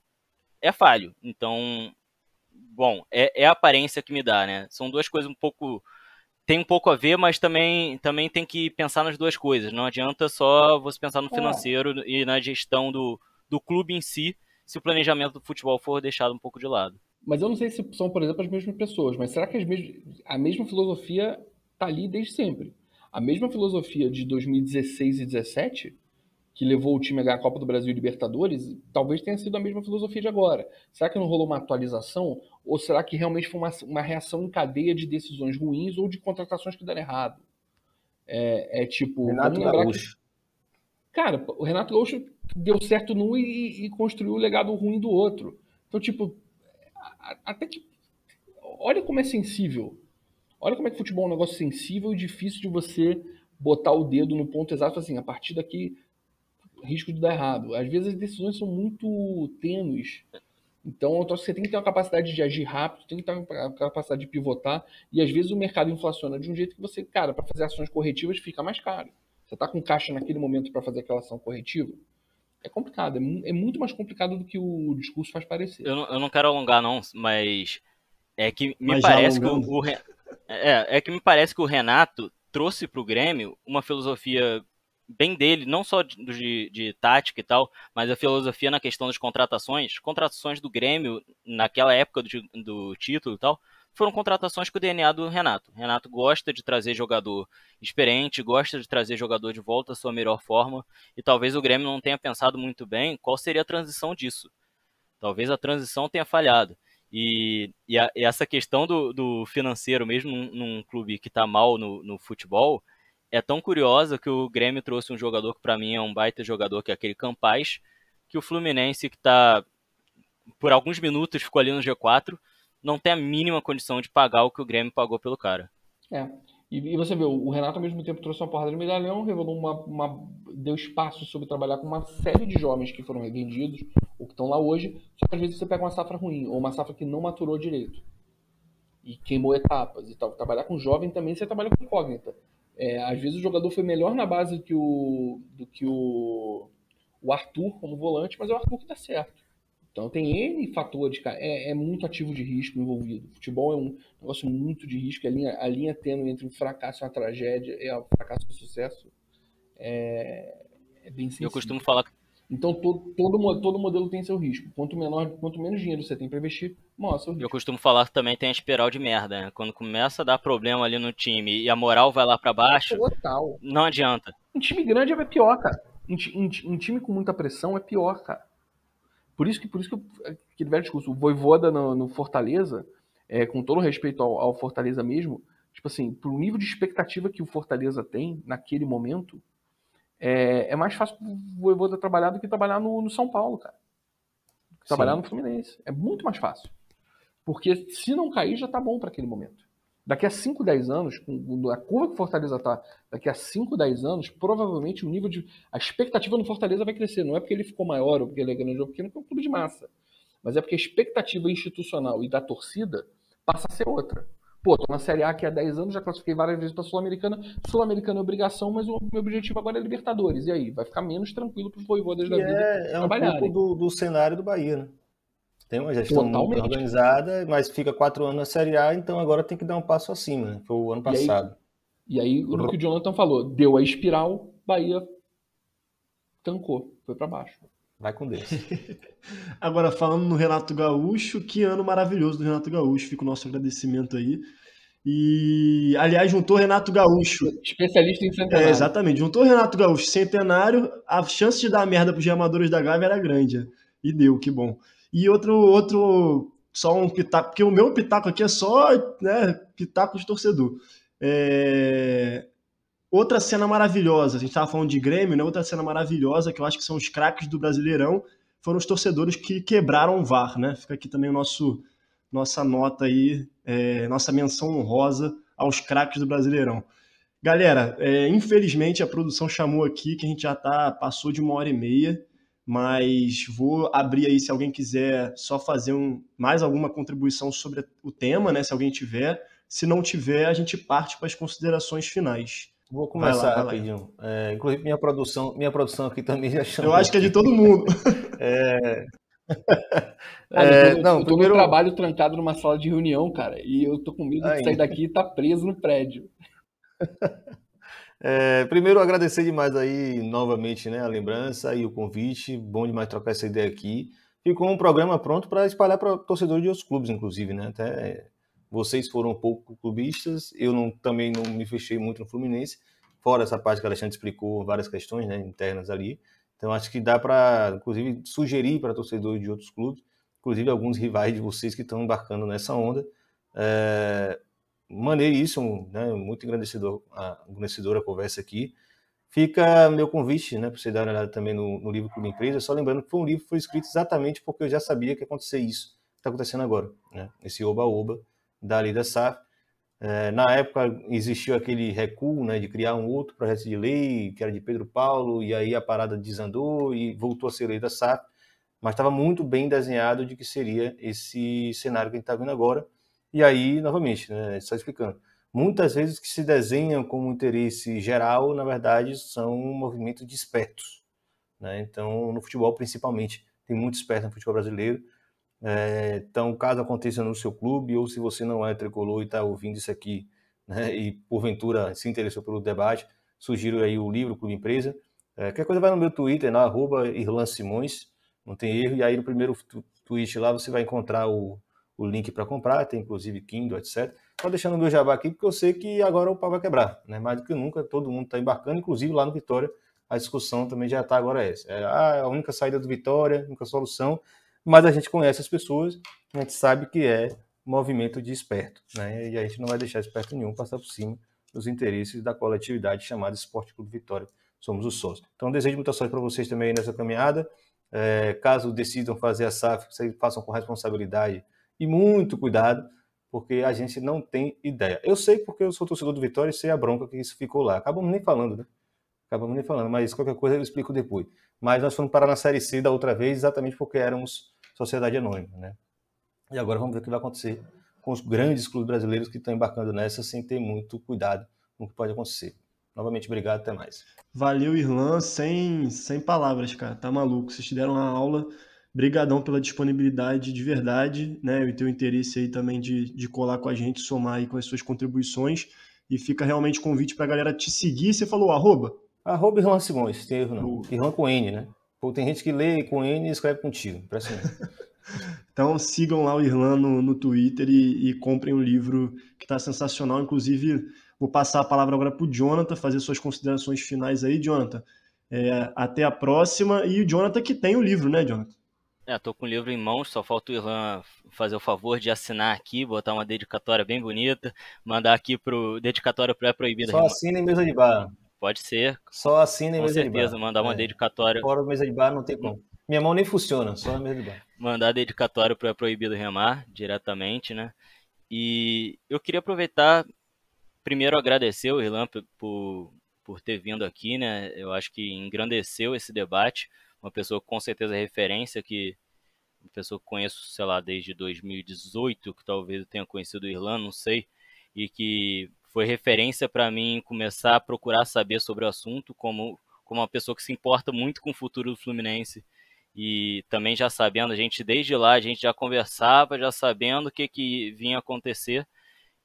é falho. Então, bom, é a aparência que me dá, né? São duas coisas tem um pouco a ver, mas também tem que pensar nas duas coisas. Não adianta só você pensar no financeiro e na gestão do clube em si, se o planejamento do futebol for deixado um pouco de lado. Mas eu não sei se são, por exemplo, as mesmas pessoas, mas será que a mesma filosofia está ali desde sempre? A mesma filosofia de 2016 e 2017, que levou o time a ganhar a Copa do Brasil e Libertadores, talvez tenha sido a mesma filosofia de agora. Será que não rolou uma atualização? Ou será que realmente foi uma reação em cadeia de decisões ruins ou de contratações que deram errado? Tipo, Renato vamos lembrar Gaúcho. Cara, o Renato Gaúcho deu certo num e construiu o legado ruim do outro. Então, tipo, até que... Olha como é sensível. Olha como é que futebol é um negócio sensível e difícil de você botar o dedo no ponto exato, assim, a partir daqui, risco de dar errado. Às vezes as decisões são muito tênues. Então, eu acho que você tem que ter uma capacidade de agir rápido, tem que ter uma capacidade de pivotar, e às vezes o mercado inflaciona de um jeito que você, cara, para fazer ações corretivas fica mais caro. Você está com caixa naquele momento para fazer aquela ação corretiva? É complicado, é muito mais complicado do que o discurso faz parecer. Eu não quero alongar não, mas é que me Mas parece já que alongando. que me parece que o Renato trouxe para o Grêmio uma filosofia bem dele, não só de tática e tal, mas a filosofia na questão das contratações. Contratações do Grêmio, naquela época do título e tal, foram contratações com o DNA do Renato. O Renato gosta de trazer jogador experiente, gosta de trazer jogador de volta à sua melhor forma, e talvez o Grêmio não tenha pensado muito bem qual seria a transição disso. Talvez a transição tenha falhado. E essa questão do financeiro, mesmo num clube que está mal no futebol, é tão curiosa que o Grêmio trouxe um jogador que para mim é um baita jogador, que é aquele Campaz, que o Fluminense, que tá por alguns minutos ficou ali no G4, não tem a mínima condição de pagar o que o Grêmio pagou pelo cara. E você vê, o Renato ao mesmo tempo trouxe uma porrada de medalhão, revelou deu espaço sobre trabalhar com uma série de jovens que foram revendidos, ou que estão lá hoje, só que às vezes você pega uma safra ruim, ou uma safra que não maturou direito, e queimou etapas e tal. Trabalhar com jovem também você trabalha com incógnita. Às vezes o jogador foi melhor na base do que o Arthur como volante, mas é o Arthur que dá certo. Então tem N fatores, cara. É muito ativo de risco envolvido. Futebol é um negócio muito de risco. A linha tênue entre um fracasso e uma tragédia, um fracasso e um sucesso, é bem sensível. Eu costumo falar Então todo modelo tem seu risco. Quanto menos dinheiro você tem para investir, maior seu risco. Eu costumo falar que também tem a espiral de merda, né? Quando começa a dar problema ali no time e a moral vai lá pra baixo, Total. não adianta. Em time grande é pior, cara. Em time com muita pressão é pior, cara. Por isso que aquele velho discurso, o Vojvoda no Fortaleza, com todo respeito ao Fortaleza mesmo, tipo assim, pro nível de expectativa que o Fortaleza tem naquele momento, é mais fácil o Vojvoda trabalhar do que trabalhar no São Paulo, cara. Trabalhar no Fluminense. É muito mais fácil. Porque se não cair, já tá bom para aquele momento. Daqui a 5, 10 anos, com a curva que o Fortaleza tá, daqui a 5, 10 anos, provavelmente a expectativa no Fortaleza vai crescer. Não é porque ele ficou maior ou porque ele é grande, ou porque não é um clube de massa. Mas é porque a expectativa institucional e da torcida passa a ser outra. Pô, tô na Série A aqui há 10 anos, já classifiquei várias vezes pra Sul-Americana. Sul-Americana é obrigação, mas o meu objetivo agora é Libertadores. E aí? Vai ficar menos tranquilo pros voivodas da vida trabalharem. É um pouco do cenário do Bahia, né? Tem uma gestão muito organizada, mas fica 4 anos na Série A, então agora tem que dar um passo acima, né? Foi o ano passado. E aí, o que o Jonathan falou, deu a espiral, Bahia tancou, foi para baixo. Vai com Deus. Agora, falando no Renato Gaúcho, que ano maravilhoso do Renato Gaúcho, fica o nosso agradecimento aí. E, aliás, juntou Renato Gaúcho. Especialista em centenário. Exatamente, juntou Renato Gaúcho centenário, a chance de dar merda pros amadores da Gávea era grande. E deu, que bom. E outro, só um pitaco, porque o meu pitaco aqui é só, né, pitaco de torcedor. Outra cena maravilhosa, a gente estava falando de Grêmio, né? Outra cena maravilhosa, que eu acho que são os craques do Brasileirão, foram os torcedores que quebraram o VAR, né? Fica aqui também nossa nota aí, nossa menção honrosa aos craques do Brasileirão. Galera, infelizmente a produção chamou aqui, que a gente já passou de 1h30, mas vou abrir aí se alguém quiser só fazer mais alguma contribuição sobre o tema, né? Se alguém tiver. Se não tiver, a gente parte para as considerações finais. Vou começar rapidinho. Inclusive, minha produção aqui também já chamou. Eu acho que é de todo mundo. Eu tô no trabalho trancado numa sala de reunião, cara, e eu tô com medo de sair daqui e tá preso no prédio. Primeiro, agradecer demais aí novamente, né, a lembrança e o convite. Bom demais trocar essa ideia aqui. Ficou um programa pronto para espalhar para torcedores de outros clubes, inclusive, né? Até vocês foram um pouco clubistas, eu também não me fechei muito no Fluminense, fora essa parte que a Alexandre explicou, várias questões, né, internas ali. Então acho que dá para, inclusive, sugerir para torcedores de outros clubes, inclusive alguns rivais de vocês que estão embarcando nessa onda. Maneiríssimo, né, muito engrandecedora a conversa aqui. Fica meu convite, né, para você dar uma olhada também no livro Clube Empresa, só lembrando que foi um livro que foi escrito exatamente porque eu já sabia que ia acontecer isso que está acontecendo agora, né, esse oba-oba da lei da SAF. Na época existiu aquele recuo, né, de criar um outro projeto de lei, que era de Pedro Paulo, e aí a parada desandou e voltou a ser lei da SAF, mas estava muito bem desenhado de que seria esse cenário que a gente está vendo agora. E aí, novamente, né, só explicando, muitas vezes o que se desenha como interesse geral, na verdade, são movimentos de espertos, né? Então, no futebol, principalmente, tem muito esperto no futebol brasileiro. Então, caso aconteça no seu clube, ou se você não é tricolor e está ouvindo isso aqui, né, e porventura se interessou pelo debate, sugiro aí o livro Clube Empresa. Qualquer coisa vai no meu Twitter, na @IrlanSimões, não tem erro, e aí no primeiro tweet lá você vai encontrar o link para comprar, tem inclusive Kindle, etc. Só deixando o meu jabá aqui, porque eu sei que agora o pau vai quebrar, né? Mais do que nunca, todo mundo está embarcando, inclusive lá no Vitória, a discussão também já está agora essa. A única saída do Vitória, a única solução, mas a gente conhece as pessoas, a gente sabe que é movimento de esperto, né? E a gente não vai deixar esperto nenhum passar por cima dos interesses da coletividade chamada Esporte Clube Vitória. Somos os sócios. Então, desejo muita sorte para vocês também nessa caminhada. Caso decidam fazer a SAF, vocês façam com responsabilidade e muito cuidado, porque a gente não tem ideia. Eu sei porque eu sou torcedor do Vitória e sei a bronca que isso ficou lá. Acabamos nem falando, né? Mas qualquer coisa eu explico depois. Mas nós fomos parar na Série C da outra vez exatamente porque éramos sociedade anônima, né? E agora vamos ver o que vai acontecer com os grandes clubes brasileiros que estão embarcando nessa sem ter muito cuidado com o que pode acontecer. Novamente, obrigado, até mais. Valeu, Irlan, sem palavras, cara, tá maluco. Vocês te deram uma aula, brigadão pela disponibilidade de verdade, né, e teu interesse aí também de colar com a gente, somar aí com as suas contribuições, e fica realmente convite pra galera te seguir. Você falou @? @Irlan Simões, tem erro não. Irlan com N, né? Pô, tem gente que lê com N e escreve contigo. Impressionante. Então sigam lá o Irlan no Twitter e comprem o livro que está sensacional. Inclusive, vou passar a palavra agora para o Jonathan, fazer suas considerações finais aí, Jonathan. Até a próxima. E o Jonathan que tem o livro, né, Jonathan? Tô com o livro em mãos, só falta o Irlan fazer o favor de assinar aqui, botar uma dedicatória bem bonita, mandar aqui pro dedicatória pré-proibida. Só assina em mesa de bar. Pode ser. Só assina em com mesa de bar. certeza, mandar uma dedicatória. Fora mesa de bar não tem como. Minha mão nem funciona, só na mesa de bar. Mandar dedicatória para Proibido Remar, diretamente, né? E eu queria aproveitar, primeiro agradecer o Irlan por ter vindo aqui, né? Eu acho que engrandeceu esse debate. Uma pessoa com certeza referência, uma pessoa que conheço, sei lá, desde 2018, que talvez eu tenha conhecido o Irlan, não sei, e que foi referência para mim começar a procurar saber sobre o assunto, como uma pessoa que se importa muito com o futuro do Fluminense. E também já sabendo, desde lá, a gente já conversava, já sabendo o que vinha acontecer.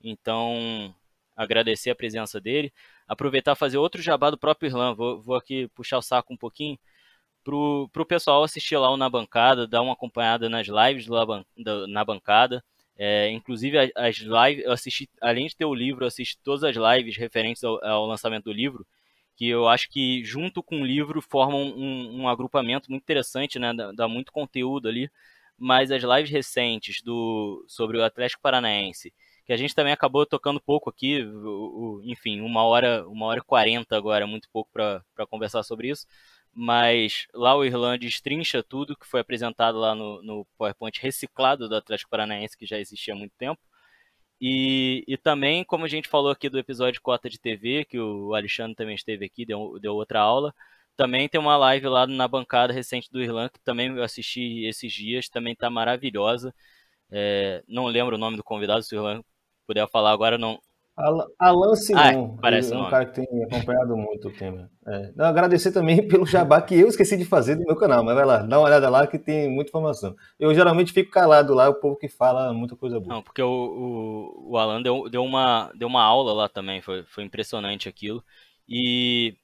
Então, agradecer a presença dele. Aproveitar e fazer outro jabá do próprio Irlan. Vou aqui puxar o saco um pouquinho. Pro pessoal assistir lá o Na Bancada, dar uma acompanhada nas lives na bancada. Inclusive, as lives, eu assisti, além de ter o livro, eu assisti todas as lives referentes ao lançamento do livro, que eu acho que junto com o livro formam um agrupamento muito interessante, né? Dá muito conteúdo ali. Mas as lives recentes sobre o Atlético Paranaense, que a gente também acabou tocando pouco aqui, enfim, 1h40 agora, muito pouco para conversar sobre isso. Mas lá o Irlan destrincha tudo que foi apresentado lá no PowerPoint reciclado do Atlético Paranaense, que já existia há muito tempo. E também, como a gente falou aqui do episódio Cota de TV, que o Alexandre também esteve aqui, deu outra aula, também tem uma live lá na bancada recente do Irlan, que também eu assisti esses dias, também está maravilhosa. Não lembro o nome do convidado, se o Irlan puder falar agora, não... Alan Simon, parece é um cara que tem acompanhado muito o tema. Agradecer também pelo jabá que eu esqueci de fazer do meu canal, mas vai lá, dá uma olhada lá que tem muita informação. Eu geralmente fico calado lá, o povo que fala muita coisa boa. Não, porque o Alan deu uma aula lá também, foi impressionante aquilo. E,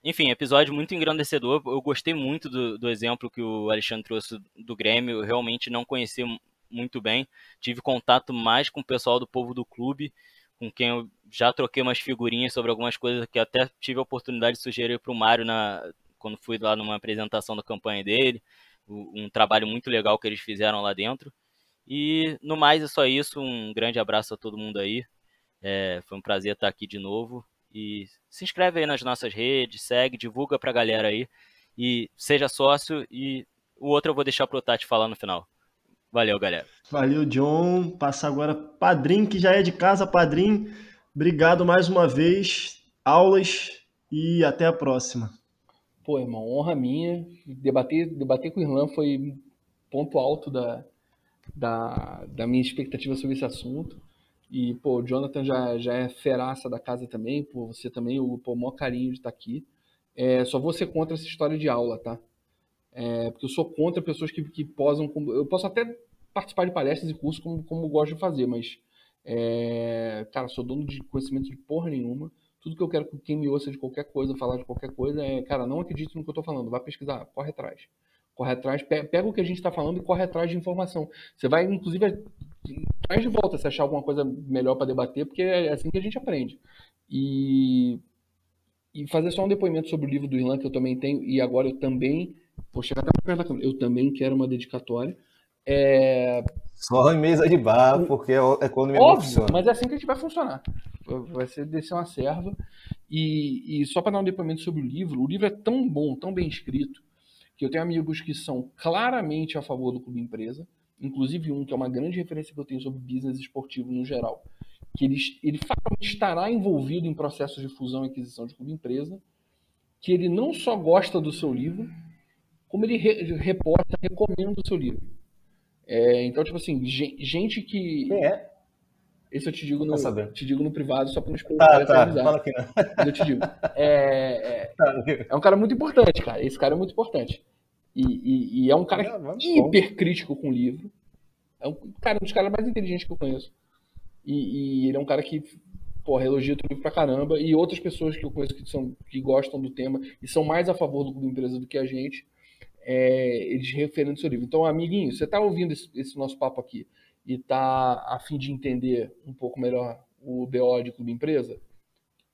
enfim, episódio muito engrandecedor. Eu gostei muito do exemplo que o Alexandre trouxe do Grêmio, eu realmente não conhecia muito bem, tive contato mais com o pessoal do povo do clube, com quem eu já troquei umas figurinhas sobre algumas coisas que até tive a oportunidade de sugerir para o Mário quando fui lá numa apresentação da campanha dele, um trabalho muito legal que eles fizeram lá dentro. E no mais é só isso, um grande abraço a todo mundo aí, foi um prazer estar aqui de novo, e se inscreve aí nas nossas redes, segue, divulga pra galera aí, e seja sócio, e o outro eu vou deixar pro Tati falar no final. Valeu, galera. Valeu, John. Passar agora Padrim, que já é de casa, Padrim. Obrigado mais uma vez. Aulas e até a próxima. Pô, irmão, honra minha. Debater com o Irlan foi ponto alto da minha expectativa sobre esse assunto. E, pô, o Jonathan já é feraça da casa também. Pô, você também, o maior carinho de estar aqui. Só vou ser contra essa história de aula, tá? Porque eu sou contra pessoas que posam como... Eu posso até participar de palestras e cursos como eu gosto de fazer, mas cara, sou dono de conhecimento de porra nenhuma. Tudo que eu quero que quem me ouça de qualquer coisa, falar de qualquer coisa, cara, não acredite no que eu tô falando, vai pesquisar, corre atrás. Corre atrás, pega o que a gente tá falando e corre atrás de informação. Você vai, inclusive, traz de volta se achar alguma coisa melhor para debater, porque é assim que a gente aprende. E fazer só um depoimento sobre o livro do Irlan, que eu também tenho, e agora eu também... Vou chegar até perto da câmera. Eu também quero uma dedicatória. Só em mesa de bar, porque é quando me funciona. Mas é assim que a gente vai funcionar. Vai ser descer uma serva. E só para dar um depoimento sobre o livro é tão bom, tão bem escrito, que eu tenho amigos que são claramente a favor do clube empresa, inclusive um que é uma grande referência que eu tenho sobre business esportivo no geral, que ele fatalmente estará envolvido em processos de fusão e aquisição de clube empresa, que ele não só gosta do seu livro, como ele recomenda o seu livro. Então, tipo assim, gente que... Quem é? Esse eu te digo no privado, só para não spoiler. Tá, fala aqui não. Mas eu te digo. É um cara muito importante, cara. Esse cara é muito importante. E é um cara hiper crítico com o livro. É um dos caras mais inteligentes que eu conheço. E ele é um cara que, porra, elogia o livro pra caramba. E outras pessoas que eu conheço que gostam do tema e são mais a favor do clube empresa do que a gente, eles referendo seu livro. Então, amiguinho, você está ouvindo esse nosso papo aqui e está a fim de entender um pouco melhor o BO de Clube Empresa,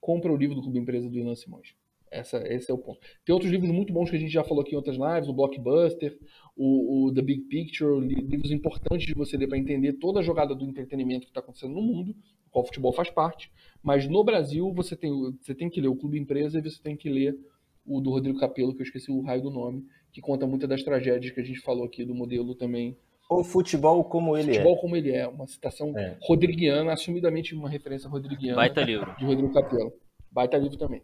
compra o livro do Clube Empresa do Ilan Simões. Esse é o ponto. Tem outros livros muito bons que a gente já falou aqui em outras lives, o Blockbuster, o The Big Picture, livros importantes de você ler para entender toda a jogada do entretenimento que está acontecendo no mundo, do qual o futebol faz parte. Mas no Brasil você tem que ler o Clube Empresa e você tem que ler o do Rodrigo Capello, que eu esqueci o raio do nome, que conta muitas das tragédias que a gente falou aqui do modelo também. O futebol como ele futebol como ele é, uma citação rodriguiana, assumidamente uma referência rodriguiana. Baita livro. De Rodrigo Capello. Baita livro também.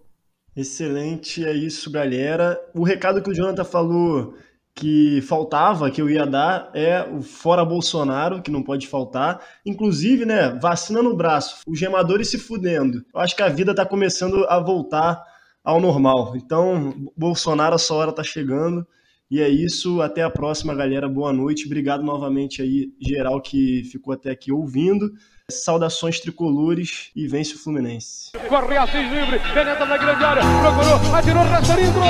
Excelente, é isso, galera. O recado que o Jonathan falou que faltava, que eu ia dar, é o fora Bolsonaro, que não pode faltar. Inclusive, né, vacina no braço, os gemadores se fudendo. Eu acho que a vida tá começando a voltar ao normal. Então, Bolsonaro, a sua hora tá chegando. E é isso, até a próxima, galera. Boa noite. Obrigado novamente aí, geral, que ficou até aqui ouvindo. Saudações tricolores e vence o Fluminense. Corre Assis livre, penetra na grande área, procurou, atirou, Rasterinho, gol!